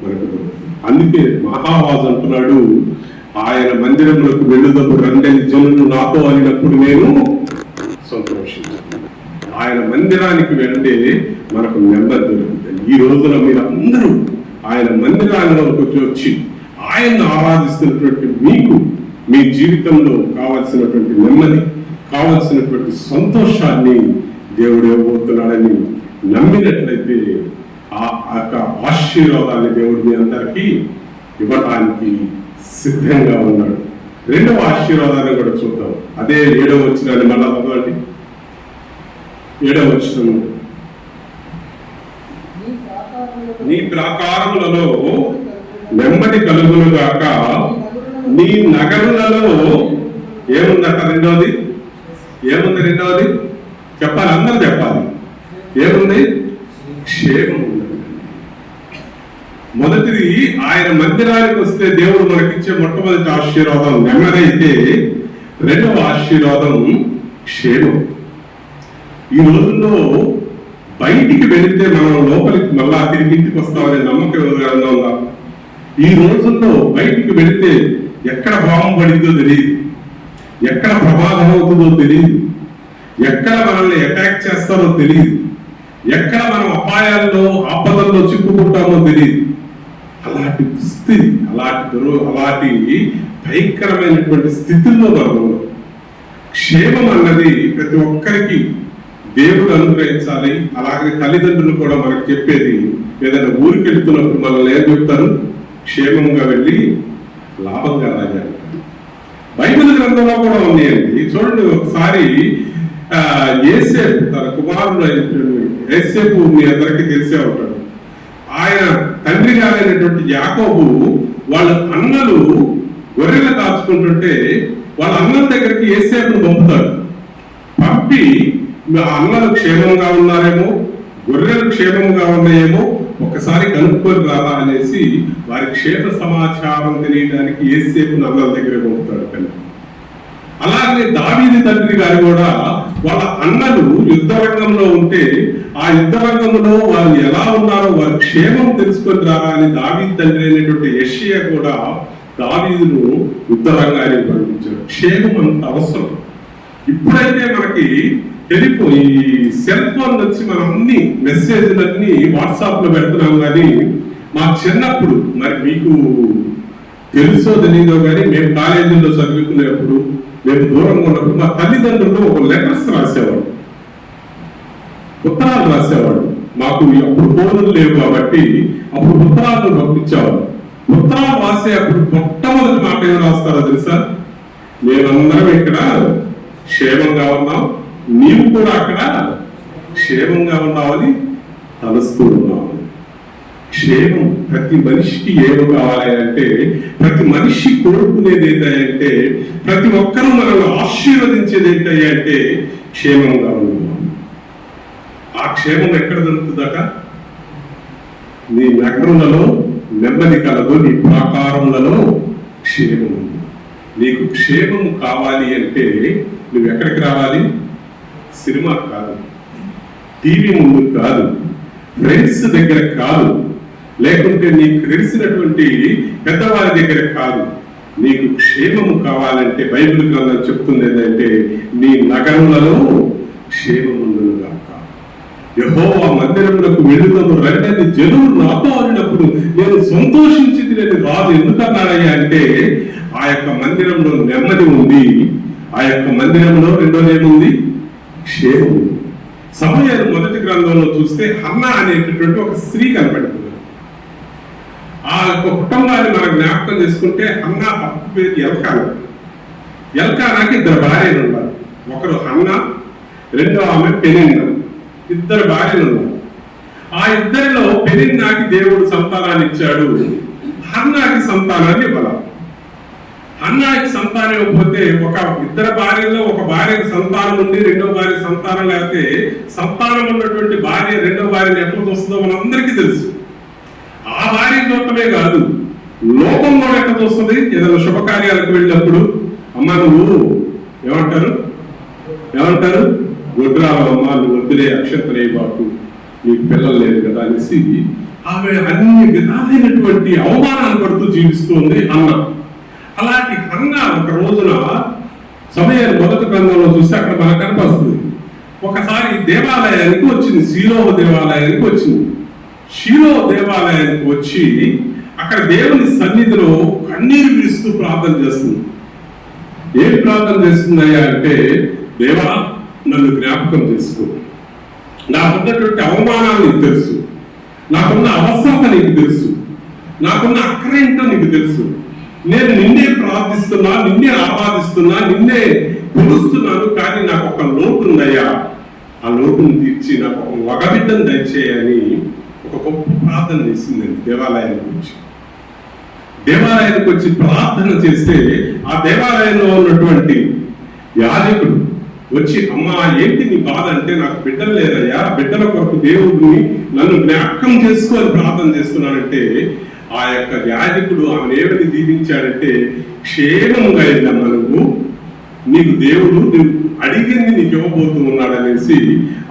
మనకు దొరుకుతుంది. అందుకే మహావాజు అంటున్నాడు, ఆయన మందిరంలోకి వెళ్ళుదము రండని జనులు నాతో అనినప్పుడు నేను సంతోషించాను. ఆయన మందిరానికి వెళ్తే మనకు నెమ్మది దొరుకుతుంది. ఈ రోజున మీరు అందరూ ఆయన మందిరానికి వచ్చి ఆయన్ని ఆరాధిస్తున్నటువంటి మీకు మీ జీవితంలో కావలసినటువంటి నెమ్మది, కావలసినటువంటి సంతోషాన్ని దేవుడు ఇవ్వబోతున్నాడని నమ్మినట్లయితే ఆ యొక్క ఆశీర్వాదాన్ని దేవుడు మీ అందరికీ ఇవ్వటానికి సిద్ధంగా ఉన్నాడు. 2వ ఆశీర్వాదాన్ని కూడా చూద్దాం. అదే 7వ వచనాన్ని మళ్ళా చదవండి. 7వ వచనం, నీ ప్రాకారములలో నెమ్మది కలుగును గాక, నీ నగరులలో ఏముందట? రెండవది ఏముంది? రెండవది చెప్పాలి, అందరూ చెప్పాలి. ఏముంది? క్షేమం ఉన్నది. మొదటిది ఆయన మందిరానికి వస్తే దేవుడు మనకిచ్చే మొట్టమొదటి ఆశీర్వాదం నెమ్మదైతే, 2వ ఆశీర్వాదం క్షేమం. ఈ రోజుల్లో బయటికి వెళితే మనం లోపలికి మళ్ళా తిరిగి ఇంటికి వస్తామనే నమ్మకం ఎవరైనా ఉందా? ఈ రోజుల్లో బయటికి వెళితే ఎక్కడ బాంబు పడిందో తెలియదు, ఎక్కడ ప్రమాదం అవుతుందో తెలియదు, ఎక్కడ మనల్ని అటాక్ చేస్తారో తెలియదు, ఎక్కడ మనం అపాయాల్లో ఆపదల్లో చిక్కుకుంటామో తెలియదు. అలాంటి దుస్థితి, అలాంటి భయంకరమైనటువంటి స్థితుల్లో మనం క్షేమం అన్నది ప్రతి ఒక్కరికి దేవుడు అనుగ్రహించాలి. అలాగే తల్లిదండ్రులు కూడా మనకు చెప్పేది, ఏదైనా ఊరికి వెళ్తున్నప్పుడు మనల్ని ఏం చెప్తారు? క్షేమంగా వెళ్ళి లాభంగా రాజారు. బైబిల్ గ్రంథంలో కూడా ఉన్నాయండి. చూడండి, ఒకసారి యేసేపు తన కుమారుడు యేసేపు మీ అందరికీ తెలిసే ఉంటాడు. ఆయన తండ్రి గారైనటువంటి యాకోబు వాళ్ళ అన్నలు గొర్రెలు కాచుకుంటుంటే వాళ్ళ అన్నల దగ్గరికి యేసేపును పంపుతాడు. పంపి ఆ అన్నలు క్షేమంగా ఉన్నారేమో, గొర్రెలు క్షేమంగా ఉన్నాయేమో ఒకసారి కనుక్కొని రారా అనేసి వారి క్షేమ సమాచారం తెలియడానికి యేసేపును అన్నల దగ్గర పంపుతాడు తండ్రి. అలాగే దావీదు తండ్రి గారు కూడా వాళ్ళ అన్నలు యుద్ధ రంగంలో ఉంటే ఆ యుద్ధ రంగంలో వాళ్ళు ఎలా ఉన్నారో వారి క్షేమం తెలుసుకొని రారా అని దావీదు తండ్రి అయినటువంటి యెషయా కూడా దావీదును యుద్ధ రంగానికి పంపించారు. క్షేమం అంత అవసరం. ఇప్పుడైతే మనకి టెలిఫోన్, ఈ సెల్ ఫోన్ వచ్చి మనం అన్ని మెసేజ్లన్నీ వాట్సాప్ లో పెడుతున్నాం. కానీ మా చిన్నప్పుడు, మరి మీకు తెలుసో తెలీదో కానీ, మేము కాలేజీలో చదువుకునేప్పుడు, మేము దూరంగా ఉన్నప్పుడు మా తల్లిదండ్రులు ఒక లెటర్స్ రాసేవాడు, ఉత్తరాలు రాసేవాడు. మాకు అప్పుడు ఫోన్లు లేవు కాబట్టి అప్పుడు ఉత్తరాలను పంపించేవాడు. ఉత్తరాలు రాసే అప్పుడు మొట్టమొదటి మాట ఏం రాస్తారో తెలుసా? మేమందరం ఇక్కడ క్షేమంగా ఉన్నాం, నీవు కూడా అక్కడ క్షేమంగా ఉన్నావని తలుస్తూ ఉన్నావు. క్షేమం ప్రతి మనిషికి ఏమి కావాలి అంటే, ప్రతి మనిషి కోరుకునేది ఏంటంటే, ప్రతి ఒక్కరూ మనల్ని ఆశీర్వదించేది ఏంటంటే క్షేమంగా ఉన్నాం. ఆ క్షేమం ఎక్కడ దొరుకుతుందట? నీ నగరములలో నెమ్మది కలదు, నీ ప్రాకారములలో క్షేమం ఉంది. నీకు క్షేమం కావాలి అంటే నువ్వు ఎక్కడికి రావాలి? సినిమా కాదు, టీవీ ముందు కాదు, ఫ్రెండ్స్ దగ్గర కాదు, లేకుంటే నీకు తెలిసినటువంటి పెద్దవారి దగ్గర కాదు. నీకు క్షేమము కావాలంటే బైబిల్ గ్రంథం చెప్తుంది ఏంటంటే, నీ నగరములలో క్షేమముందును గాక. యెహోవా మందిరములకు వెళుదము రండి జనులు నాతో అన్నప్పుడు నేను సంతోషించింది నేను రాదు. ఎందుకన్నాడయ్యా అంటే, ఆ యొక్క మందిరంలో నెమ్మది ఉంది, ఆ యొక్క మందిరంలో రెండోదేముంది? క్షేమం. సమూయేలు మొదటి గ్రంథంలో చూస్తే హన్నా అనేటటువంటి ఒక స్త్రీ కనపడుతుంది. ఆ యొక్క కుటుంబాన్ని మనం జ్ఞాపకం చేసుకుంటే, హన్నా భర్త పేరు ఎల్కానా. ఎల్కానాకి ఇద్దరు భార్యలు ఉన్నారు. ఒకరు హన్నా, రెండో ఆమె పెనిన్నా. ఇద్దరు భార్యలు ఉన్నారు. ఆ ఇద్దరిలో పెనిన్నాకి దేవుడు సంతానాన్ని ఇచ్చాడు, హన్నాకి సంతానాన్ని ఇవ్వాలి. హన్నాకి సంతానం ఇవ్వకపోతే, ఒక ఇద్దరు భార్యల్లో ఒక భార్యకి సంతానం ఉండి రెండో భార్య సంతానం లేకపోతే, సంతానం ఉన్నటువంటి భార్య రెండో భార్యని ఎట్లా చూస్తుందో మనందరికీ తెలుసు. ఆ భార్య చూడటమే కాదు, లోకంలో ఎట్లా చూస్తుంది? ఏదైనా శుభకార్యాలకు వెళ్ళినప్పుడు, అమ్మ నువ్వు ఏమంటారు? వడ్రాలమ్మ, నువ్వు వద్దులే, అక్షంతలే బాకు, నీకు పిల్లలు లేదు కదా అనేసి ఆమె అన్ని విధాలైనటువంటి అవమానాలు పడుతూ జీవిస్తుంది అన్న. అలాంటి హన్న ఒక రోజున సమూయేలు మొదటి గ్రంథంలో చూస్తే అక్కడ మనకు కనిపిస్తుంది. ఒకసారి దేవాలయానికి వచ్చింది, షీలో దేవాలయానికి వచ్చింది. షీలో దేవాలయానికి వచ్చి అక్కడ దేవుని సన్నిధిలో కన్నీరు విడుస్తూ ప్రార్థన చేస్తుంది. ఏం ప్రార్థన చేస్తుందయ్యా అంటే, దేవా నన్ను జ్ఞాపకం చేసుకో, నాకున్నటువంటి అవమానాలు నీకు తెలుసు, నాకున్న అవసరత నీకు తెలుసు, నాకున్న అక్కర ఏంటో నీకు తెలుసు. నేను నిన్నే ప్రార్థిస్తున్నా, నిన్నే ఆరాధిస్తున్నా, నిన్నే కొలుస్తున్నాను. కానీ నాకు ఒక లోటు ఉందయ్యా, ఆ లోటును తీర్చి నాకు ఒక మగబిడ్డను దయచేయని ఒక గొప్ప ప్రార్థన చేసిందండి. దేవాలయానికి వచ్చి ప్రార్థన చేస్తే ఆ దేవాలయంలో ఉన్నటువంటి యాజకుడు వచ్చి, అమ్మా ఏంటి నీ బాధ అంటే, నాకు బిడ్డలు లేదయ్యా, బిడ్డల కొరకు దేవుడిని నన్ను జ్ఞాపకం చేసుకొని ప్రార్థన చేస్తున్నానంటే, ఆ యొక్క యాజకుడు ఆమెను ఏమని దీవించాడంటే, క్షేమంగా అయిందమ్మా నువ్వు, నీకు దేవుడు నువ్వు అడిగింది నీకు ఇవ్వబోతూ ఉన్నాడనేసి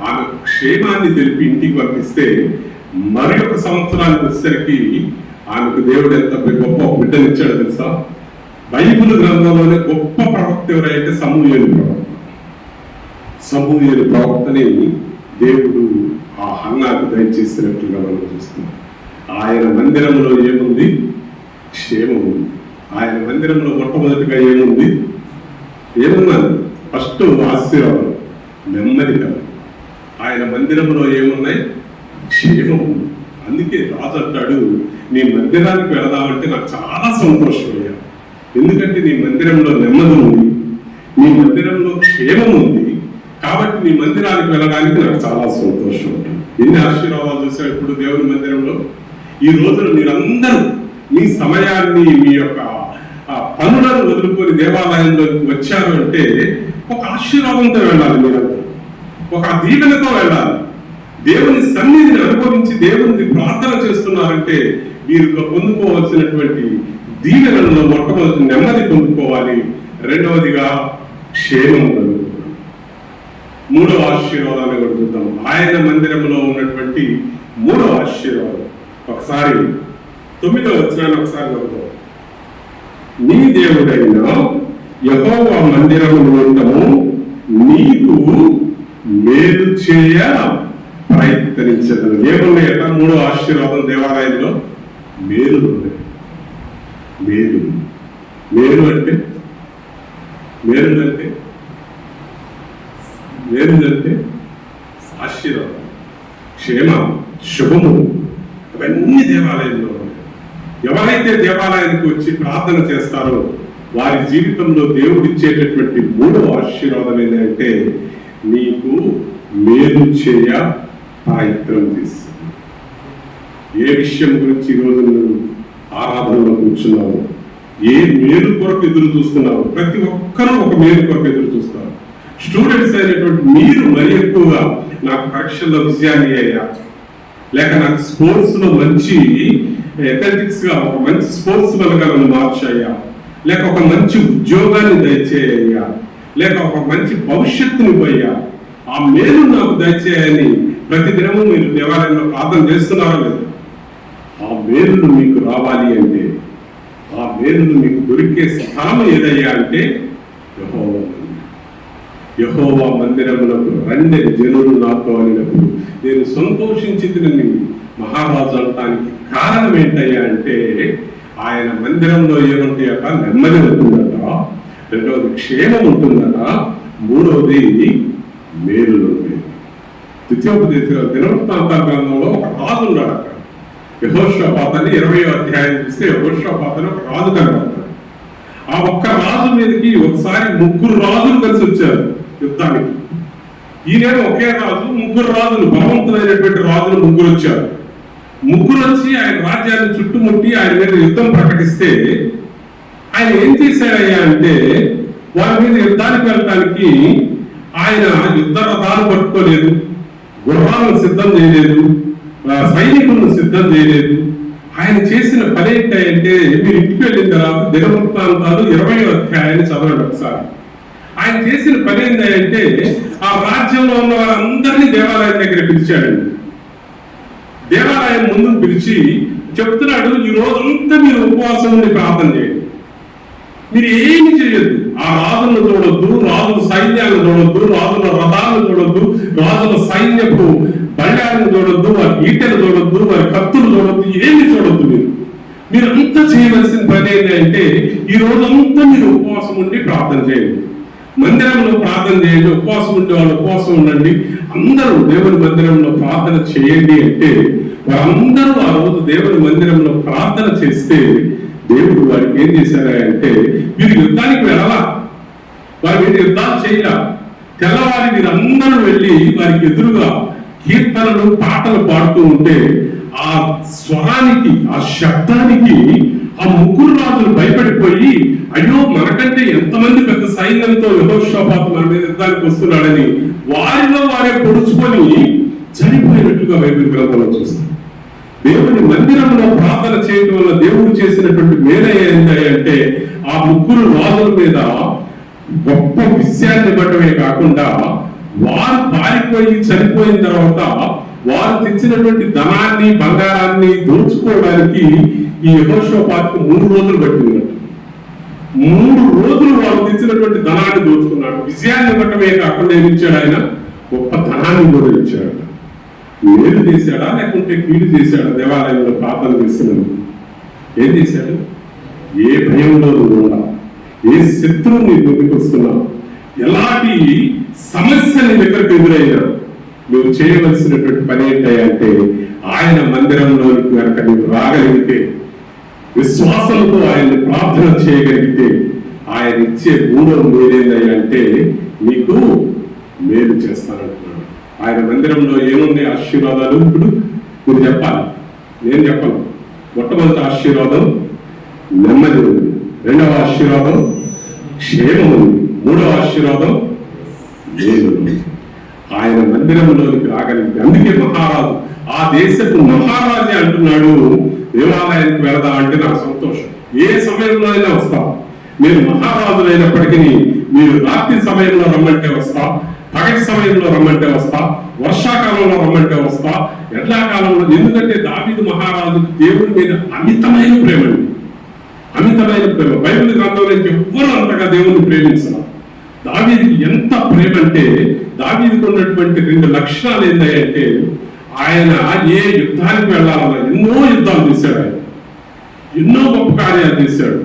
ఆమె క్షేమాన్ని తెలిపి ఇంటికి పంపిస్తే, మరి ఒక సంవత్సరానికి వచ్చేసరికి ఆమెకు దేవుడు ఎంత గొప్ప బిడ్డనిచ్చాడు తెలుసా? బైబిల్ గ్రంథంలోనే గొప్ప ప్రవక్త ఎవరైతే సమూయేలు ప్రవక్త. సమూయేలు ప్రవక్తని దేవుడు ఆ హన్నాకు దయచేసినట్లుగా మనం చూస్తున్నాం. ఆయన మందిరంలో ఏముంది? క్షేమం ఉంది. ఆయన మందిరంలో మొట్టమొదటిగా ఏమున్నది? ఫస్ట్ ఆశీర్వాదం, నెమ్మది కదా. ఆయన మందిరంలో ఏమున్నాయి? క్షేమం ఉంది. అందుకే రాజు అంటాడు, నీ మందిరానికి వెళదామంటే నాకు చాలా సంతోషం అయ్యా. ఎందుకంటే నీ మందిరంలో నెమ్మది ఉంది, నీ మందిరంలో క్షేమం ఉంది, కాబట్టి నీ మందిరానికి వెళ్ళడానికి నాకు చాలా సంతోషం. ఎన్ని ఆశీర్వాదాలు చూసావు ఇప్పుడు దేవుని మందిరంలో. ఈ రోజున మీరందరూ మీ సమయాన్ని, మీ యొక్క పనులను వదులుకొని దేవాలయంలోకి వచ్చారు అంటే ఒక ఆశీర్వాదంతో వెళ్ళాలి. మీరందరూ ఒక దీవెనతో వెళ్ళాలి. దేవుని సన్నిధిని అనుభవించి దేవుని ప్రార్థన చేస్తున్నారంటే మీరు పొందుకోవాల్సినటువంటి దీవెనలో మొట్టమొదటి నెమ్మది పొందుకోవాలి, రెండవదిగా క్షేమం కలుగుతుంది. మూడవ ఆశీర్వాదాన్ని కూడా చూద్దాం. ఆయన మందిరంలో ఉన్నటువంటి మూడవ ఆశీర్వాదం ఒకసారి 9వ వచనాన్ని ఒకసారి చదువుతాం. నీ దేవుడైన యెహోవా మందిరములో ఉండము నీకు మేలు చేయ ప్రయత్నించదు. ఏమున్నాయట? మూడో ఆశీర్వాదం దేవాలయంలో మేలు ఉన్నాయి. మేలు అంటే ఆశీర్వాదం, క్షేమ, శుభము, అవన్నీ దేవాలయంలో ఉన్నాయి. ఎవరైతే దేవాలయానికి వచ్చి ప్రార్థన చేస్తారో వారి జీవితంలో దేవుడు ఇచ్చేటటువంటి మూడో ఆశీర్వాదం ఏంటంటే నీకు మేలు చేయ ప్రయత్నం చేస్తుంది. ఏ విషయం గురించి ఈరోజు నువ్వు ఆరాధనలో కూర్చున్నావు, ఏ మేలు కొరకు ఎదురు చూస్తున్నావు? ప్రతి ఒక్కరూ ఒక మేలు కొరకు ఎదురు చూస్తారు. స్టూడెంట్స్ అయినటువంటి మీరు మరి ఎక్కువగా నాకు పరీక్షల్లో విజయాన్ని అయ్యా, లేక నాకు స్పోర్ట్స్ లో మంచి అథ్లెటిక్స్ గా ఒక మంచి స్పోర్ట్స్ వల్ల నన్ను మార్చయ్యా, లేక ఒక మంచి ఉద్యోగాన్ని దయచేయ్యా, లేక ఒక మంచి భవిష్యత్తుని పోయ్యా, ఆ మేలు నాకు దయచేయని ప్రతి దినము మీరు దేవాలయంలో ప్రార్థన చేస్తున్నారా లేదు? ఆ మేలును మీకు రావాలి అంటే, ఆ మేలును మీకు దొరికే స్థానం ఏదయ్యా అంటే యెహోవా మందిరములకు రండి జనులు నాతో అనినప్పుడు నేను సంతోషించింది మహారాజు అనటానికి కారణం ఏంటయ్యా అంటే ఆయన మందిరంలో ఏముంటాయట? నెమ్మది ఉంటుందట, రెండవది క్షేమం ఉంటుందట, మూడవది మేలులు ఉంటాయి. ద్వితీయోపదేశ దినవృత్తాంతాల గ్రంథంలో ఒక రాజు ఉన్నాడు. అక్కడ యెహోషాపాతు అని 20వ అధ్యాయం చూస్తే యెహోషాపాతు అని ఒక రాజు కనబడతాడు. ఆ ఒక్క రాజు మీదకి ఒకసారి 3 రాజులు కలిసి వచ్చారు యుద్ధానికి. ఈయన ఒకే రాజు, 3 రాజులు, బలవంతులైనటువంటి రాజులు 3 వచ్చారు. 3 వచ్చి ఆయన రాజ్యాన్ని చుట్టుముట్టి ఆయన మీద యుద్ధం ప్రకటిస్తే ఆయన ఏం చేశాడయ్యా అంటే వారి మీద యుద్ధానికి వెళ్ళటానికి ఆయన యుద్ధ రథాలు పట్టుకోలేదు, గుర్రాలను సిద్ధం చేయలేదు, సైనికులను సిద్ధం చేయలేదు. ఆయన చేసిన పని ఏంటంటే మీరు ఇంటికి వెళ్ళిన తర్వాత దినవృత్తాంతాలు 20వ అధ్యాయాన్ని చదవండి ఒకసారి. ఆయన చేసిన పని ఏంటంటే ఆ రాజ్యంలో ఉన్న వారందరినీ దేవాలయం దగ్గర పిలిచాడండి. దేవాలయం ముందు పిలిచి చెప్తున్నాడు, ఈ రోజంతా మీరు ఉపవాసం ఉండి ప్రార్థన చేయండి, మీరు ఏమి చేయొద్దు. ఆ రాజులను చూడొద్దు, రాజుల సైన్యాలను చూడొద్దు, రాజుల రథాలను చూడొద్దు, రాజుల సైన్యపు బళ్ళాలను చూడొద్దు, వారి ఈటెలు చూడొద్దు, వారి కత్తులు చూడొద్దు, ఏమి చూడొద్దు. మీరంతా చేయవలసిన పని ఏంటంటే ఈ రోజంతా మీరు ఉపవాసం ఉండి ప్రార్థన చేయండి, మందిరంలో ప్రార్థన చేయండి. ఉపవాసం ఉండే వాళ్ళు ఉపవాసం ఉండండి, అందరూ దేవుని మందిరంలో ప్రార్థన చేయండి అంటే వారందరూ ఆ రోజు దేవుని మందిరంలో ప్రార్థన చేస్తే దేవుడు వారికి ఏం చేశారంటే మీరు యుద్ధానికి వెళ్ళాలా, వారి మీద యుద్ధాలు చేయాల. తెల్లవారి మీరందరూ వెళ్ళి వారికి ఎదురుగా కీర్తనలు పాటలు పాడుతూ ఉంటే ఆ స్వరానికి, ఆ శబ్దానికి ఆ 3 రాజులు భయపడిపోయి అయ్యో మనకంటే ఎంతమంది పెద్ద సైన్యంతో యెహోషాపాతు మన మీద యుద్ధానికి వస్తున్నాడని వారిలో వారే పొడుచుకొని చనిపోయినట్టుగా బైబిల్ గ్రంథంలో చూస్తాం. దేవుని మందిరంలో ప్రార్థన చేయడం వల్ల దేవుడు చేసినటువంటి మేలు ఏంటంటే ఆ 3 రాజుల మీద గొప్ప విజయాన్ని ఇవ్వటమే కాకుండా వారు పారిపోయి చనిపోయిన తర్వాత వారు తెచ్చినటువంటి ధనాన్ని, బంగారాన్ని దోచుకోవడానికి ఈ యెహోషాపాతుకు 3 రోజులు పట్టిందట. 3 రోజులు వాళ్ళు తెచ్చినటువంటి ధనాన్ని దోచుకున్నాడు. విజయాన్ని ఇవ్వటమే కాకుండా ఏమిచ్చాడు ఆయన? గొప్ప ధనాన్ని కూడా ఇచ్చాడు. మేలు చేశాడా లేకుంటే కీడు చేశాడా? దేవాలయంలో ప్రార్థన చేస్తున్నాడు. ఏం చేశాడు? ఏ భయంలో నువ్వు ఉన్నావు, ఏ శత్రువు నీ ముందుకు వస్తున్నావు, ఎలాంటి సమస్య నీ దగ్గరకు ఎదురైనా నువ్వు చేయవలసినటువంటి పని ఏంటంటే ఆయన మందిరంలోనికి కనుక నువ్వు రాగలిగితే, విశ్వాసంతో ఆయన్ని ప్రార్థన చేయగలిగితే, ఆయన ఇచ్చే 3వ మేలేందయ్యా అంటే నీకు మేలు చేస్తానంటున్నాడు. ఆయన మందిరంలో ఏముంది ఆశీర్వాదాలు? ఇప్పుడు మీరు చెప్పాలి, నేను చెప్పను. మొట్టమొదటి ఆశీర్వాదం నెమ్మది ఉంది, 2వ ఆశీర్వాదం క్షేమం ఉంది, 3వ ఆశీర్వాదం మేలు ఉంది. ఆయన మందిరంలోనికి రాగలిగితే, అందుకే మహారాజు, ఆ దేశపు మహారాజే అంటున్నాడు, దేవాలయానికి వెళదా అంటే నాకు సంతోషం. ఏ సమయంలో అయినా వస్తాం, మీరు మహారాజులైనప్పటికీ మీరు రాత్రి సమయంలో రమ్మంటే వస్తా, పగటి సమయంలో రమ్మంటే వస్తా, వర్షాకాలంలో రమ్మంటే వస్తా, ఎండాకాలంలో. ఎందుకంటే దావీదు మహారాజు దేవుడి మీద అమితమైన ప్రేమ అండి, అమితమైన ప్రేమ. బైబిల్ గ్రంథంలో ఎవ్వరూ అంతగా దేవుని ప్రేమించారు. దావీదుకి ఎంత ప్రేమ అంటే, దావీదుకు ఉన్నటువంటి 2 లక్షణాలు ఏంటంటే, ఆయన ఏ యుద్ధానికి వెళ్ళాలన్నా ఎన్నో యుద్ధాలు చేశాడు, ఆయన ఎన్నో గొప్ప కార్యాలు చేశాడు.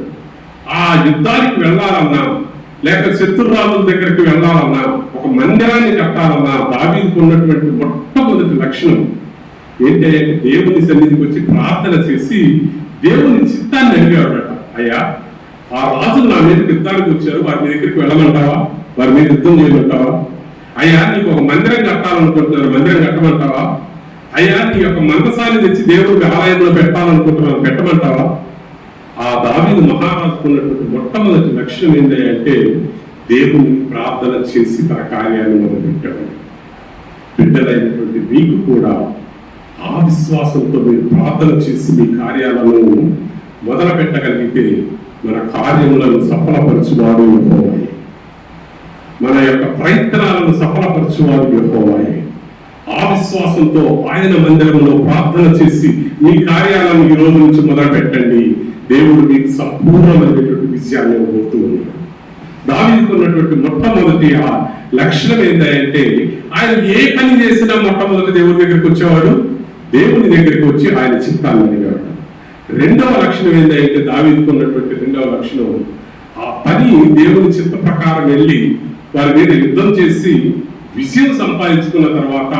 ఆ యుద్ధానికి వెళ్ళాలన్నా లేక శత్రురాజుల దగ్గరికి వెళ్ళాలన్నా, ఒక మందిరాన్ని కట్టాలన్నా దావీదుకు ఉన్నటువంటి మొట్టమొదటి లక్షణం ఏంటంటే దేవుని సన్నిధికి వచ్చి ప్రార్థన చేసి దేవుని చిత్తాన్ని అడిగాడట. అయ్యా, ఆ రాజులు నా మీదకి యుద్ధానికి వచ్చారు, వారి మీ దగ్గరికి వెళ్ళమంటావా? వారి మీద యుద్ధం చేయమంటావా? అయ్యా, నీకు ఒక మందిరం కట్టాలనుకుంటున్నారు, మందిరం కట్టమంటావా? అయ్యా, నీ యొక్క మందసాన్ని తెచ్చి దేవుడికి ఆలయంలో పెట్టాలనుకుంటున్నాను, పెట్టమంటావా? ఆ దావీదు మహారాజుకు ఉన్నటువంటి మొట్టమొదటి లక్ష్యం ఏంటంటే దేవుని ప్రార్థన చేసి తన కార్యాన్ని మొదలుపెట్టాడు. బిడ్డలైనటువంటి మీకు కూడా ఆ విశ్వాసంతో మీరు ప్రార్థన చేసి మీ కార్యాలను మొదలు పెట్టగలిగితే మన కార్యములను సఫలపరచువాడు యెహోవాయే, మన యొక్క ప్రయత్నాలను సఫలపరచువాడు యెహోవాయే. ఆ విశ్వాసంతో ఆయన మందిరంలో ప్రార్థన చేసి మీ కార్యాలను ఈ రోజు నుంచి మొదలు పెట్టండి. దేవుడు మీకు సంపూర్ణమైనటువంటి విజయాన్ని ఇవ్వబోతూ ఉన్నాడు. దావీదుకు ఉన్నటువంటి మొట్టమొదటి ఆ లక్షణం ఏంటంటే, ఆయన ఏ పని చేసినా మొట్టమొదటి దేవుని దగ్గరికి వచ్చేవాడు, దేవుని దగ్గరికి వచ్చి ఆయన చిత్తాన్ని అడిగాడు. 2వ లక్షణం ఏంటంటే, దావీదుకు ఉన్నటువంటి 2వ లక్షణం, ఆ పని దేవుని చిత్త ప్రకారం వెళ్ళి వారి మీద యుద్ధం చేసి విజయం సంపాదించుకున్న తర్వాత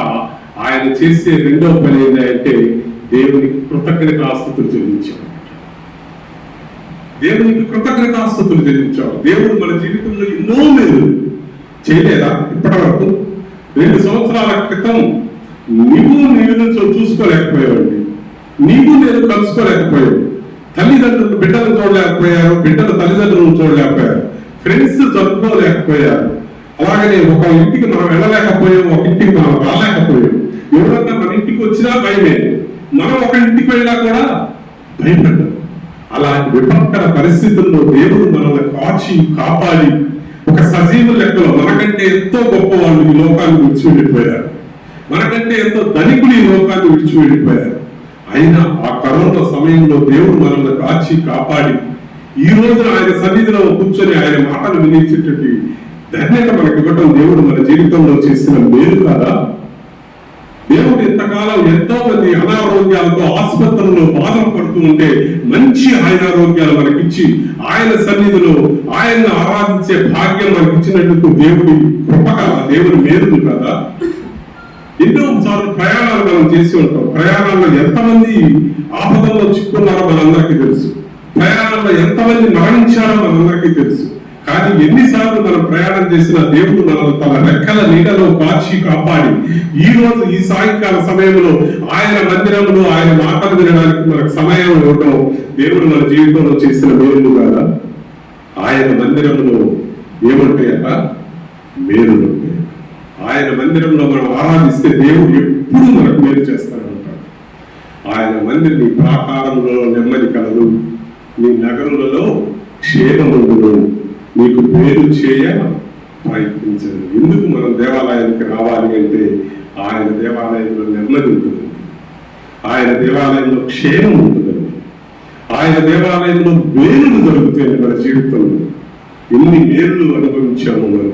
ఆయన చేసే 2వ పని ఏంటంటే దేవునికి కృతజ్ఞతాస్తుతులు చెల్లించాడు. దేవునికి కృతజ్ఞతాస్తుతులు చెల్లించాడు. దేవుడు మన జీవితంలో ఎన్నో మేలు చేయలేదా? ఇప్పటి వరకు 2 సంవత్సరాల క్రితం నీవు చూసుకోలేకపోయావండి, నీవు నేను కలుసుకోలేకపోయావు, తల్లిదండ్రులు బిడ్డలను చూడలేకపోయారు, బిడ్డలు తల్లిదండ్రులను చూడలేకపోయారు, ఫ్రెండ్స్ జరుపుకోలేకపోయారు. అలాగనే ఒక ఇంటికి మనం వెళ్ళలేకపోయాం, ఒక ఇంటికి మనం రాలేకపోయాం. ఎవరన్నా మన ఇంటికి వచ్చినా భయమే, మనం ఒక ఇంటికి వెళ్ళినా కూడా భయపడ్డాం. అలాంటి విపత్కర పరిస్థితుల్లో దేవుడు మనల్ని కాచి కాపాడి ఒక సజీవ లెక్కలో మనకంటే ఎంతో గొప్ప వాళ్ళు ఈ లోకాన్ని విడిచి వెళ్ళిపోయారు, మనకంటే ఎంతో ధనికులు ఈ లోకాన్ని విడిచి వెళ్ళిపోయారు. అయినా ఆ కరోనా సమయంలో దేవుడు మనల్ని కాచి కాపాడి ఈ రోజున ఆయన సన్నిధిలో కూర్చొని ఆయన మాటలు వినిచేటువంటి ధన్యత మనకి ఇవ్వటం దేవుడు మన జీవితంలో చేసిన మేలు కాదా? దేవుడు ఇంతకాలం ఎంతో మంది అనారోగ్యాలతో ఆసుపత్రుల్లో బాధలు పడుతూ ఉంటే మంచి ఆరోగ్యాలు మనకిచ్చి ఆయన సన్నిధిలో ఆయన్ని ఆరాధించే భాగ్యం మనకి ఇచ్చినందుకు దేవుడి కృప కదా, దేవుడి మేలు కదా. ఎన్నో సార్లు ప్రయాణాలు మనం చేసి ఉంటాం. ప్రయాణాల్లో ఎంతమంది ఆపదల్లో చిక్కున్నారో మనందరికీ తెలుసు, ప్రయాణంలో ఎంతమంది మరణించారో మనందరికీ తెలుసు. కానీ ఎన్నిసార్లు మనం ప్రయాణం చేసిన దేవుడు మనల్ని తన రెక్కల నీడలో కాచి కాపాడి ఈ రోజు ఈ సాయంకాల సమయంలో ఆయన మందిరంలో ఆయన మాటలు వినడానికి మనకు సమయం ఇవ్వడం దేవుడు మన జీవితంలో చేసిన మేలు కాదా? ఆయన మందిరంలో ఏముంటాయట? మేలులు ఉంటాయి. ఆయన మందిరంలో మనం ఆరాధిస్తే దేవుడు ఎప్పుడు మనకు మేలు చేస్తాడంటాడు. ఆయన మందిరం నీ ప్రాకారంలో నెమ్మది కలదు, నీ నగరులలో క్షేమముందును, నీకు మేలు చేయ ప్రయత్నించదు. ఎందుకు మనం దేవాలయానికి రావాలి అంటే ఆయన దేవాలయంలో నెమ్మది ఉంటుందండి, ఆయన దేవాలయంలో క్షేమం ఉంటుందండి, ఆయన దేవాలయంలో మేలులు జరుగుతాయండి. మన జీవితంలో ఎన్ని మేలులు అనుభవించాము మనం.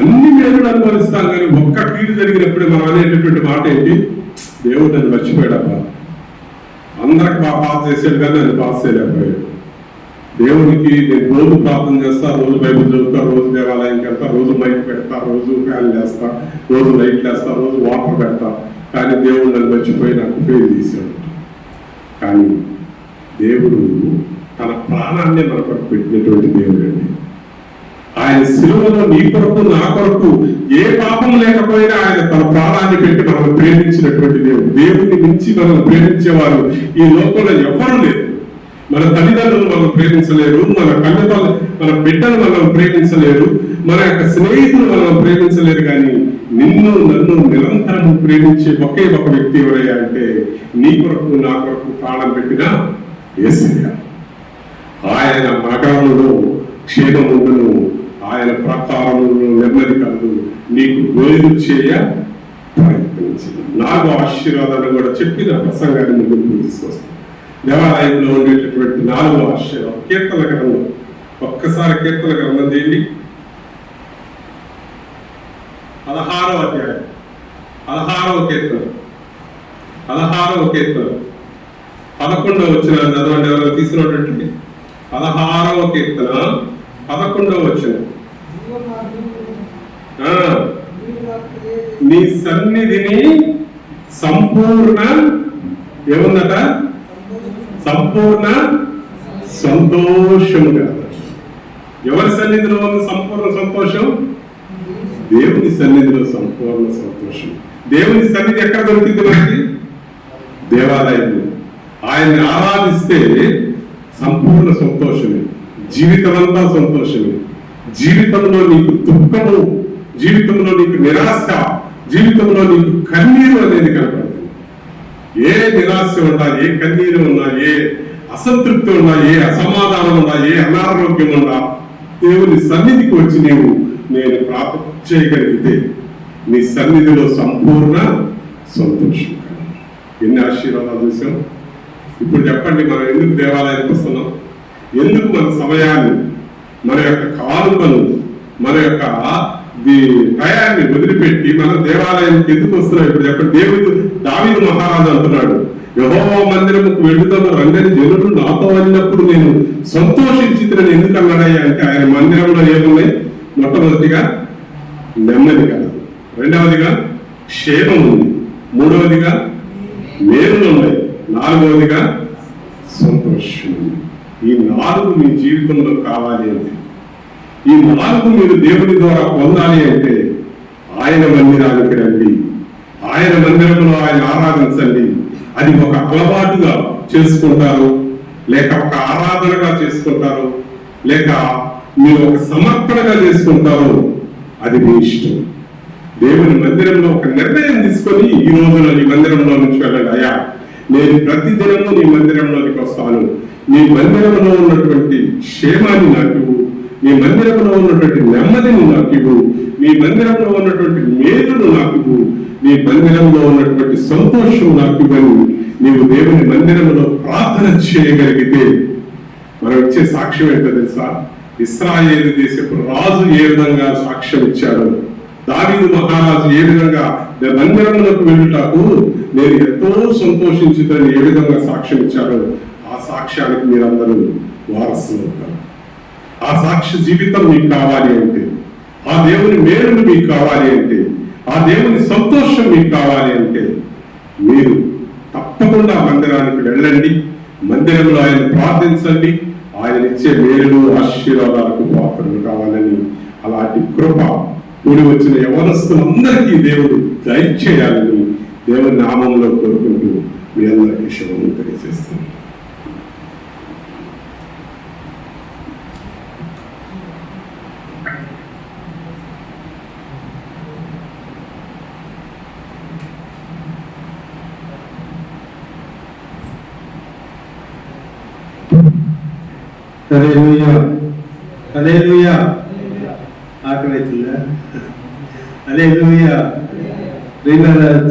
అన్ని మేలులు అనుభవిస్తాం, కానీ ఒక్క కీడు జరిగినప్పుడు మనం అనేటటువంటి మాట ఏంటి? దేవుడు నన్ను మర్చిపోయాడబ్బా, అందరికి పాస్ చేసాడు కానీ నన్ను పాస్ చేయలేకపోయాడు. దేవునికి నేను రోజు ప్రార్థన చేస్తా, రోజు బైబిల్ చదువుతా, రోజు దేవాలయంకి వెళ్తా, రోజు మైక్ పెడతా, రోజు ఫ్యాన్ వేస్తా, రోజు లైట్ వేస్తా, రోజు వాటర్ పెడతా, కానీ దేవుడు నన్ను మర్చిపోయి నాకు పేరు తీశాడు. కానీ దేవుడు తన ప్రాణాన్ని మన కొరకు పెట్టినటువంటి దేవుడు అండి. ఆయన శిలువలో నీ కొరకు నా కొరకు ఏ పాపం లేకపోయినా ఆయన తన ప్రాణాన్ని పెట్టి మనల్ని ప్రేమించినటువంటి దేవుడు. దేవుడిని మించి మనల్ని ప్రేమించేవారు ఈ లోకంలో ఎవ్వరూ లేరు. మన తల్లిదండ్రులు మనం ప్రేమించలేరు, మన బిడ్డలు మనం ప్రేమించలేరు, మన యొక్క స్నేహితులు మనం ప్రేమించలేరు. కానీ నిన్ను నన్ను నిరంతరం ప్రేమించే ఒకే ఒక వ్యక్తి ఎవరయ్యా అంటే నీ కొరకు నా కొరకు ప్రాణం పెట్టిన యేసయ్య. ఆయన మరణంలో క్షేమముందును, ఆయన ప్రకారములను నెమ్మది కలదు, నీకు వేరు చేయ ప్రయత్నించింది. 4వ ఆశీర్వాదాలు కూడా చెప్పిన ప్రసంగాన్ని ముందుకు తీసుకొస్తాను. దేవాలయంలో ఉండేటటువంటి 4వ ఆశీర్వాదం కీర్తన గ్రంథం. ఒక్కసారి కీర్తన గ్రంథం చేయండి. 16వ అధ్యాయం, 16వ కీర్తన, 16వ కీర్తన 11వ వచనం చదవండి. ఎవరో తీసుకున్నటువంటి 16వ కీర్తన 11వ వచనం. నీ సన్నిధిని సంపూర్ణ ఏముందట? సంపూర్ణ సంతోషముగా. ఎవరి సన్నిధిలో ఉంది సంపూర్ణ సంతోషం? దేవుని సన్నిధిలో సంపూర్ణ సంతోషం. దేవుని సన్నిధి ఎక్కడ దొరికింది మనకి? దేవాలయంలో. ఆయన్ని ఆరాధిస్తే సంపూర్ణ సంతోషమే, జీవితం అంతా సంతోషమే. జీవితంలో నీకు దుఃఖము, జీవితంలో నీకు నిరాశ, జీవితంలో నీకు కన్నీరు అనేది కనపడుతుంది. ఏ నిరాశ ఉన్నా, ఏ కన్నీరు ఉన్నా, ఏ అసంతృప్తి ఉన్నా, ఏ అసమాధానం ఉన్నా, ఏ అనారోగ్యం ఉన్నా, దేవుని సన్నిధికి వచ్చి నేను ప్రార్థన చేయగలిగితే నీ సన్నిధిలో సంపూర్ణ సంతోషం. ఎన్ని ఆశీర్వాదాలు చూసాం. ఇప్పుడు చెప్పండి, మనం ఎందుకు దేవాలయానికి వస్తున్నాం? ఎందుకు మన సమయాన్ని, మన యొక్క కానుకను, మన యొక్క టయాన్ని వదిలిపెట్టి మనం దేవాలయానికి ఎందుకు వస్తున్నాం? ఇప్పుడు చెప్పండి. దావీదు మహారాజు అంటున్నాడు, యెహోవా మందిరముకు వెళ్తాను రంగని జనులు నాతో వెళ్ళినప్పుడు నేను సంతోషించితనని ఎందుకు అన్నాడయ్యా అంటే ఆయన మందిరంలో ఏమున్నాయి? మొట్టమొదటిగా నెమ్మది కలదు, రెండవదిగా క్షేమం ఉంది, మూడవదిగా మేలులు ఉన్నాయి, నాలుగవదిగా సంతోషం ఉంది. ఈ 4 మీ జీవితంలో కావాలి అంటే, ఈ 4 మీరు దేవుని ద్వారా పొందాలి అంటే ఆయన మందిరానికి రండి, ఆయన మందిరంలో ఆయన ఆరాధించండి. అది ఒక అలవాటుగా చేసుకుంటారు, లేక ఒక ఆరాధనగా చేసుకుంటారు, లేక మీరు ఒక సమర్పణగా చేసుకుంటారు, అది మీ ఇష్టం. దేవుని మందిరంలో ఒక నిర్ణయం తీసుకొని ఈ రోజున నీ మందిరంలో నుంచి వెళ్ళండి. అయ్యా, నేను ప్రతిదినము నీ మందిరంలోనికి వస్తాను, నీ మందిరంలో ఉన్నటువంటి క్షేమాన్ని నాకు ఇవ్వు, నీ మందిరంలో ఉన్నటువంటి నెమ్మదిని నాకు ఇవ్వు, నీ మందిరంలో ఉన్నటువంటి మేలును నాకు ఇవ్వు, నీ మందిరంలో ఉన్నటువంటి సంతోషం నాకు ఇవ్వని నీవు దేవుని మందిరంలో ప్రార్థన చేయగలిగితే మనం ఇచ్చే సాక్ష్యం ఏంటో తెలుసా? ఇశ్రాయేలు దేశపు రాజు ఏ విధంగా సాక్ష్యం ఇచ్చాడు, దావీదు మహారాజు ఏ విధంగా మందిరంలోకి వెళ్ళుటకు నేను ఎంతో సంతోషించుదని ఏ విధంగా సాక్ష్యం ఇచ్చాడో ఆ సాక్ష్యానికి మీరందరూ వారసులు అవుతారు. ఆ సాక్ష్య జీవితం మీకు కావాలి అంటే, ఆ దేవుని మేలును మీకు కావాలి అంటే, ఆ దేవుని సంతోషం మీకు కావాలి అంటే మీరు తప్పకుండా మందిరానికి వెళ్ళండి, మందిరంలో ఆయన ప్రార్థించండి. ఆయన ఇచ్చే మేలు ఆశీర్వాదాలకు పాత్రలు కావాలని, అలాంటి కృప కూడి వచ్చిన యవనస్తులందరికీ దేవుడు దయచేయాలని దేవుని నామంలో కోరుకుంటూ మీ అందరికీ శుభములు తెలియజేస్తున్నాను. హల్లెలూయా, హల్లెలూయా. ఆకలి అవుతుందా? హల్లెలూయా.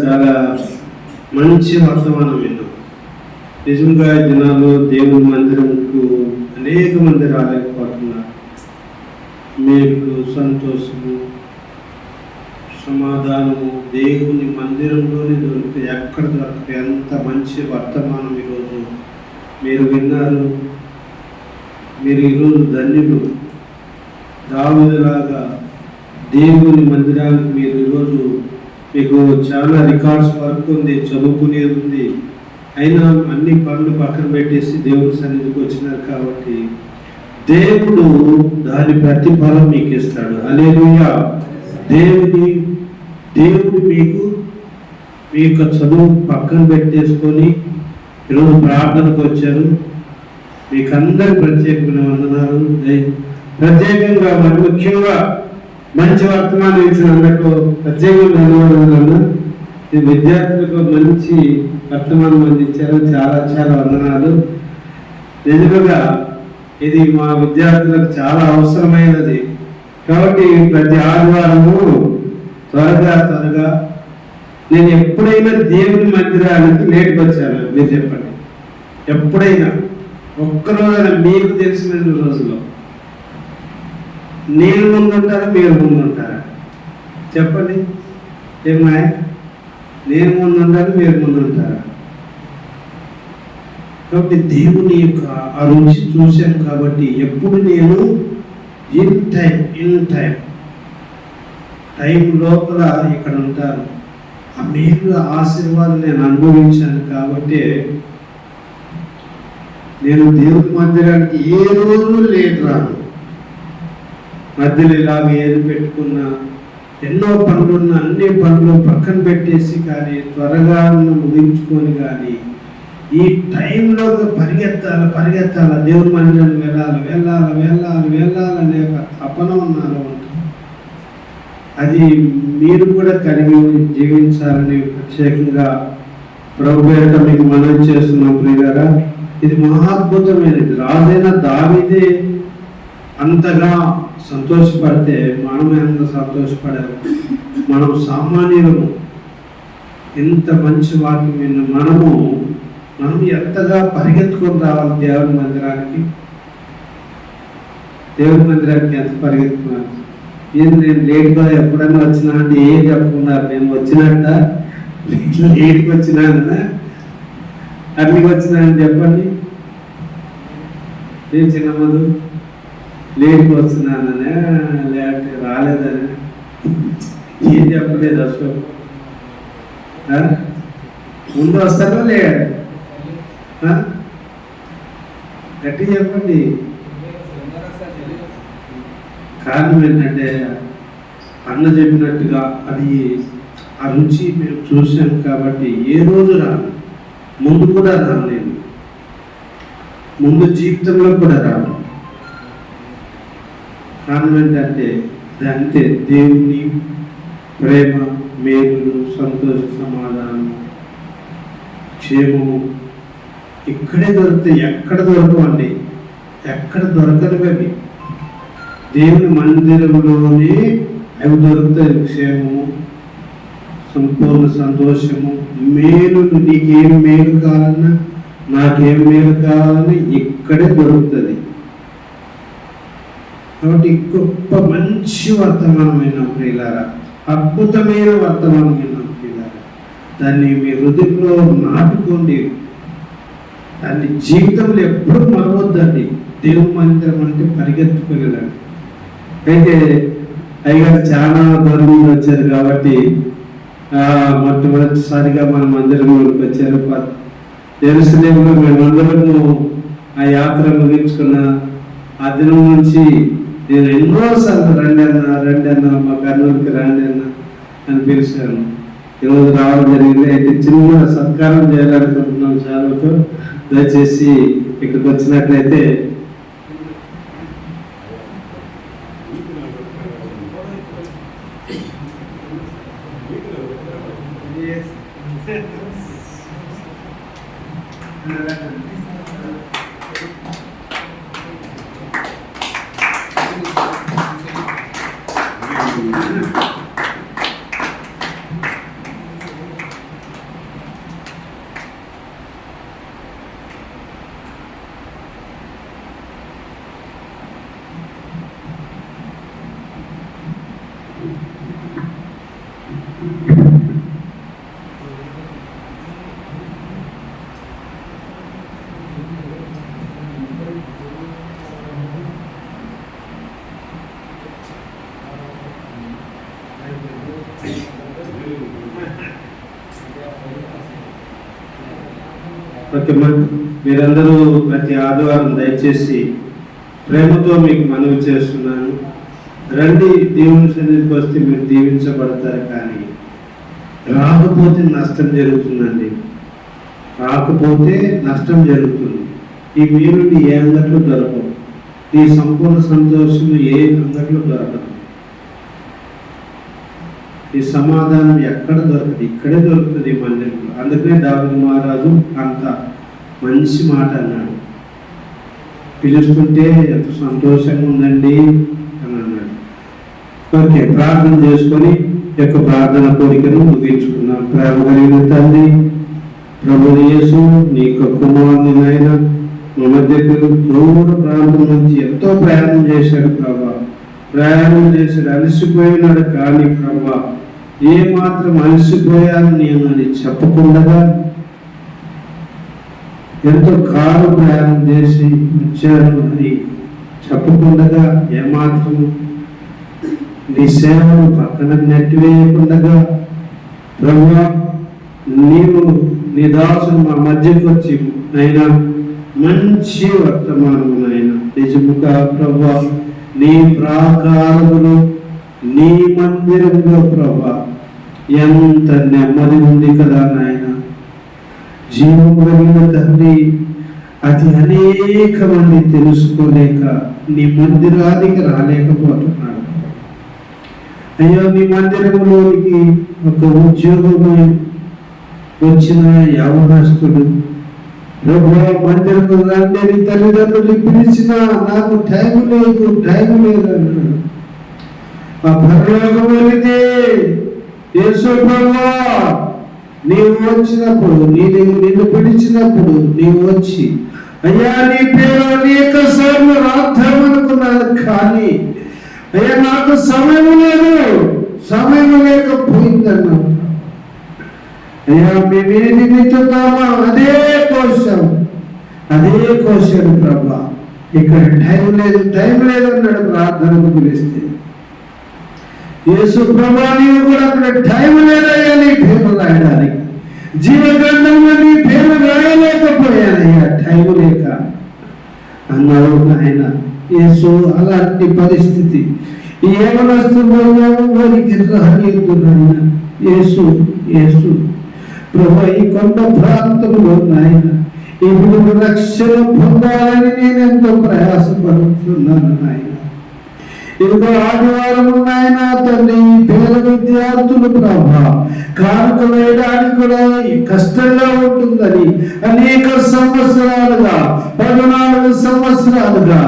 చాలా మంచి వర్తమానం విన్నాం. నిజంగా ఈ దినాల్లో దేవుని మందిరంకు అనేక మంది రాలేకపోతున్నారు. మేలు, సంతోషము, సమాధానము దేవుని మందిరంలోనే దొరికితే ఎక్కడ దొరకదు. ఎంత మంచి వర్తమానం ఈరోజు మీరు విన్నారు. మీరు ఈరోజు ధన్యులు. దావీదులాగా దేవుని మందిరానికి మీరు ఈరోజు మీకు చాలా రికార్డ్స్ వర్క్ ఉంది, చదువుకునేది ఉంది, అయినా అన్ని పనులు పక్కన పెట్టేసి దేవుని సన్నిధికి వచ్చినారు కాబట్టి దేవుడు దాని ప్రతిఫలం మీకు ఇస్తాడు. హల్లెలూయా. దేవుడు మీకు మీ యొక్క చదువు పక్కన పెట్టేసుకొని ఈరోజు ప్రార్థనకు వచ్చారు. మీకు అందరికి ప్రత్యేకమైన వందనాలు. ప్రత్యేకంగా మరి ముఖ్యంగా మంచి వర్తమానం ఇచ్చినందుకు ప్రత్యేకంగా ధన్యవాదాలు. ఈ విద్యార్థులకు మంచి వర్తమానం అందించారు. చాలా చాలా వందనాలు. నిజంగా ఇది మా విద్యార్థులకు చాలా అవసరమైనది కాబట్టి ప్రతి ఆదివారము త్వరగా నేను ఎప్పుడైనా దేవుని మందిరానికి లేట్కి వచ్చాను. మీరు చెప్పండి, ఎప్పుడైనా ఒక్కరోజైనా మీకు తెలిసిన రోజులో నేను ముందుంటారా మీరు ముందుంటారా? చెప్పండి. ఏమా నేను ముందుంటాను మీరు ముందుంటారా? కాబట్టి దేవుని యొక్క ఆ రుచి చూశాను కాబట్టి ఎప్పుడు నేను ఇన్ టైం లోపల ఇక్కడ ఉంటాను. ఆ మేలు ఆశీర్వాదం నేను అనుభవించాను కాబట్టి నేను దేవుని మందిరానికి ఏ రోజు లేట్ రాను. మధ్యలో ఇలాగ ఏది పెట్టుకున్నా ఎన్నో పనులున్న అన్ని పనులు పక్కన పెట్టేసి కానీ త్వరగా ముగించుకొని కానీ ఈ టైంలో పరిగెత్తాలి దేవుని మందిరానికి వెళ్ళాలనే తపన ఉన్నాను. అది మీరు కూడా కలిగి జీవించాలని ప్రత్యేకంగా ప్రభు పేరిట మీకు మనవి చేస్తున్నాం. ప్రియులారా, ఇది మహాద్భుతమైనది. రాజైన దావీదే అంతగా సంతోషపడితే మనమే అంత సంతోషపడాము. మనం సామాన్యులము. ఎంత మంచి వాక్యం విన్న మనం ఎంతగా పరిగెత్తుకొని రావాలి దేవుని మందిరానికి ఎంత పరిగెత్తుకున్నాను. ఏది నేను లేట్గా ఎప్పుడైనా వచ్చినా అంటే ఏం చెప్పుకున్నారు? నేను వచ్చినట్ట లేట్కి వచ్చినానన్నా అన్నికి వచ్చినానని చెప్పండి. ఏం చిన్నమ్మదు లేట్కి వచ్చినాననే లేకపోతే రాలేదని ఏం చెప్పలేదు. అసలు ముందు వస్తారో లేడు గట్టి చెప్పండి. కారణం ఏంటంటే అన్న చెప్పినట్టుగా అది ఆ రుచి మేము చూసాం కాబట్టి ఏ రోజు రాను, ముందు కూడా రాను, ముందు జీవితంలో కూడా రాను. కారణం ఏంటంటే అంతే దేవుని ప్రేమ, మేలు, సంతోష, సమాధానం, క్షేమము ఇక్కడే దొరుకుతాయి. ఎక్కడ దొరకవండి, ఎక్కడ దొరకనివి దేవుని మందిరంలోనే అవి దొరుకుతాయి. క్షేమము, సంపూర్ణ సంతోషము, మేలు. నీకేం మేలు కావాలన్నా నాకేం మేలు కావాలన్నా ఇక్కడే దొరుకుతుంది. కాబట్టి గొప్ప మంచి వర్తమానమైన ప్రియులారా, అద్భుతమైన వర్తమానమైన ప్రియులారా, దాన్ని మీ హృదయంలో నాటుకోండి. దాన్ని జీవితంలో ఎప్పుడు మరవద్దండి. దేవుని మందిరం అంటే పరిగెత్తుకునేదండి. అయితే అయ్యగారు చాలా దూరం నుండి వచ్చారు కాబట్టి మొట్టమొదటిసారిగా మన మందిరంలోకి వచ్చారు. యెరూషలేములో మేమందరము ఆ యాత్ర ముగించుకున్న ఆ దినం నుంచి నేను ఎన్నోసార్లు రండి అన్న మా కర్నూలుకి రండి అన్న అని పిలిచాను. ఈరోజు రావడం జరిగింది. అయితే చిన్న సత్కారం చేయాలనుకుంటున్నాం. చాలాతో దయచేసి ఇక్కడికి వచ్చినట్లయితే ఓకే, మీరందరూ ప్రతి ఆదివారం దయచేసి ప్రేమతో మీకు మనవి చేస్తున్నాను. రండి, దేవుని సన్నిధికి వస్తే మీరు దీవించబడతారు. కానీ రాకపోతే నష్టం జరుగుతుందండి. రాకపోతే నష్టం జరుగుతుంది. ఈ మీరు ఏ అంగట్లో దొరకవు. ఈ సంపూర్ణ సంతోషం ఏ అంగట్లో దొరకదు. ఈ సమాధానం ఎక్కడ దొరకదు, ఇక్కడే దొరుకుతుంది ఈ మందిరంలో. అందుకనే దావీదు మహారాజు అంత మంచి మాట అన్నాడు. పిలుస్తుంటే ఎంత సంతోషంగా ఉందండి అని అన్నాడు. ఓకే, ప్రార్థన చేసుకొని యొక్క ప్రార్థన కోరికను ముగించుకున్నాం. ప్రేమ కలిగిన తండ్రి, ప్రభు యేసు నీ కుమారుని నాయన మా మధ్యకు దూర ప్రాంతం నుంచి ఎంతో ప్రయాణం చేశాడు ప్రభా. ప్రయాణం చేశాడు, అలసిపోయినాడు. కానీ ప్రభా, ఏ మాత్రం అలసిపోయాను నేను అని చెప్పకుండా ఎంతో కారు ప్రయాణం చేసి వచ్చాను అని చెప్పకుండా, ఏమాత్రం నీ సేవను పక్కన నెట్టివేయకుండా ప్రభువా, నీవు నీ దాసును మా మధ్యకు వచ్చి అయినా మంచి వర్తమానము నాయన. నిజముగా ప్రభువా, నీ ప్రాకారములు నీ మందిరంలో ప్రభా ఎంత నెమ్మది ఉంది కదా నాయన. జీవం కలిగిన తండ్రి, అది అనేక మంది తెలుసుకోలేక నీ మందిరానికి రాలేకపోతున్నాడు. అయ్యో, నీ మందిరంలోనికి ఒక ఉద్యోగం వచ్చిన యవనస్తుడు ప్రభు మందిరం రండి తల్లిదండ్రులు పిలిచినా నాకు టైం లేదు అన్నాడు. ఆ పరలోకం వెళితే యేసు ప్రభువా, నీవు వచ్చినప్పుడు నిన్ను పిలిచినప్పుడు నీవు వచ్చి అయ్యా నీ పేరు అనేక సార్లు రాద్దామనుకున్నాను. కానీ అయ్యా నాకు సమయం లేకపోయిందన్నావు. అయ్యా మేమేది నిమిత్తామా అదే కోశాడు ప్రభా. ఇక్కడ టైం లేదు అన్నాడు ప్రార్థనకు పిలిస్తే. యేసు ప్రభా, నీవు కూడా అక్కడ టైం లేదయ్యా నీ పేరు రాయడానికి. జీవగ్రంథంలో నీ పేరు రాయలేకపోయానయ్యా టైం లేక అన్నాడు ఆయన. యేసు అలాంటి పరిస్థితి ఈ యవనస్తులకి రానియద్దు నాయన. యేసు ప్రభా, ఈ కొండ ప్రాంతంలో నాయన ఇప్పుడు రక్షణ పొందాలని నేను ఎంతో ప్రయాసపడుతున్నాను నాయన. ఇదిగో ఆదివారం నాయన తండ్రి, పేద విద్యార్థులు ప్రభా కానుక వేయడానికి కూడా కష్టంగా ఉంటుందని అనేక సంవత్సరాలుగా 14 సంవత్సరాలుగా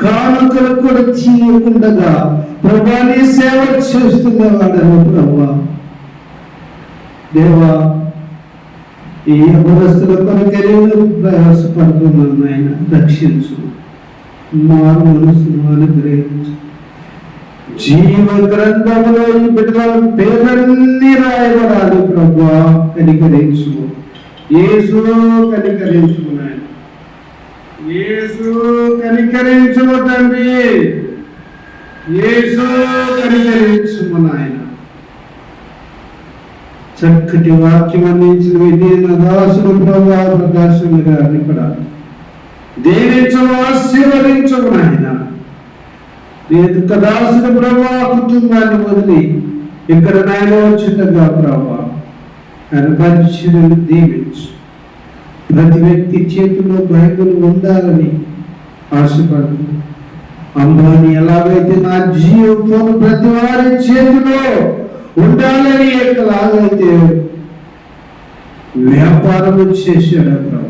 కానుకలు కూడా తీయకుండా ప్రభా నీ సేవ చేస్తున్నవాడను ప్రభా. దేవా, ఈ యవనస్తుల కొరకే ప్రయాసపడుతున్నాను నాయన. రక్షించు, మారు మనసును అనుగ్రహించు. జీవ గ్రంథములో ఈ బిడ్డల పేర్లన్నీ రాయబడాలి ప్రభువా. కనికరించు యేసు, కనికరించు నాయన. యేసు కనికరించు తండ్రి, యేసు కనికరించు నాయన. చక్కటి వాక్యం అందించిన విధేన దాసులు ప్రభువా ప్రకాశం గారిని కూడా దీవించము, ఆశీర్వదించము నాయన. దాసుడు ప్రభా కుటుంబాన్ని వదిలి ఇక్కడ నాయన వచ్చిండగా ప్రభా ఆయన పరిచర్యను దీవించు. ప్రతి వ్యక్తి చేతిలో బైబిల్ ఉండాలని ఆశపడుతుంది. అంబానీ ఎలాగైతే నా జీవితం ప్రతి వారి చేతిలో ఉండాలని ఎలాగైతే వ్యాపారం చేశాడు ప్రభా,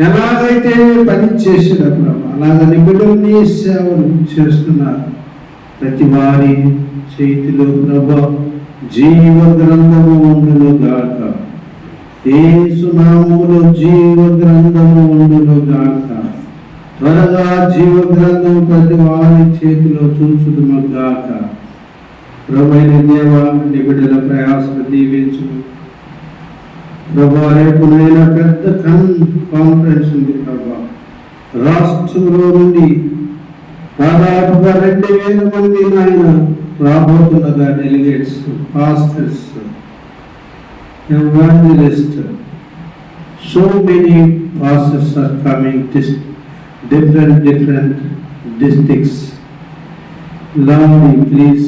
ఎలాగైతే పని చేశాడు ప్రభా, అలాగ నిబిడల్ని సేవలు చేస్తున్నారు. ప్రతి వారి చేతిలో ప్రభా జీవ గ్రంథము ఉండును గాక. యేసు నామములో జీవ గ్రంథము ఉండును గాక. త్వరగా జీవ గ్రంథం ప్రతి వారి చేతిలో చూచుదుమగాక. ప్రభువైన దేవా, నీ బిడ్డల ప్రయాసను దీవించు. ప్రభా, రేపు నేను పెద్ద కాన్ఫరెన్స్ ఉంది ప్రభా. రాష్ట్రంలో నుండి దాదాపుగా 2000 మంది నాయన రాబోతున్నగా delegates, pastors, evangelists. So many pastors are coming to different districts. Lord, please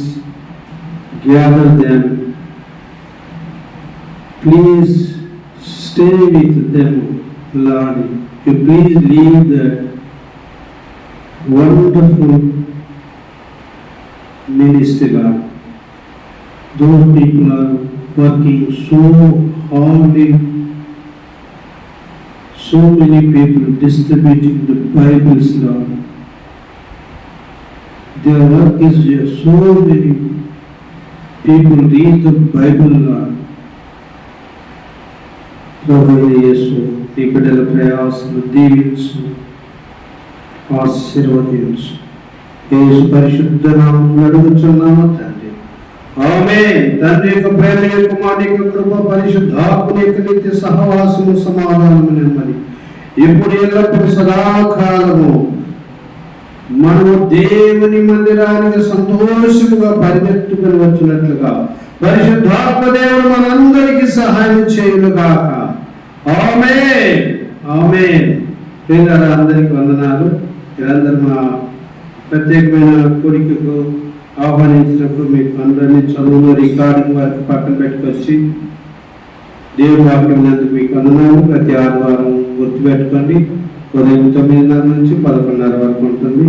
gather them. Please stay with them, Lord. You please lead the wonderful ministry, Lord. Those people are working so hardly. So many people distributing the Bibles, Lord. Their work is here. So many people read the Bible, Lord. ప్రభువైన యేసు, నీ బిడ్డల ప్రయాసను దీవించు, ఆశీర్వదించు. యేసు పరిశుద్ధ నామములో అడుగుచున్నాము తండ్రి. ఆమేన్. తండ్రి యొక్క ప్రేమ, కుమారుని యొక్క కృప, పరిశుద్ధాత్మ యొక్క నిత్య సహవాసము, సమాధానము, నెమ్మది ఇప్పుడు ఎల్లప్పుడూ సదాకాలము మనము దేవుని మందిరానికి సంతోషముగా పరిగెత్తుకుని వచ్చినట్లుగా పరిశుద్ధాత్మ దేవుడు మనందరికీ సహాయం చేయునుగాక. ఆమేన్. ఆమేన్. పిల్లలు అందరికీ వందనాలు. మీరందరూ మా ప్రత్యేకమైన కోరికకు ఆహ్వానించినప్పుడు మీకు అందరినీ చదువులో రికార్డింగ్ వరకు పక్కన పెట్టుకొచ్చి దేవుని వాక్యం నందుకు మీకు వందనాలు. ప్రతి ఆదివారం గుర్తుపెట్టుకోండి. ఉదయం 9:30 నుంచి 11:30 వరకు ఉంటుంది.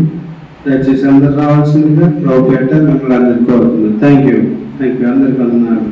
దయచేసి అందరు రావాల్సిందిగా ప్రభుపేట మిమ్మల్ని అందరికీ కోరుతున్నాను. Thank you. అందరికీ వందనాలు.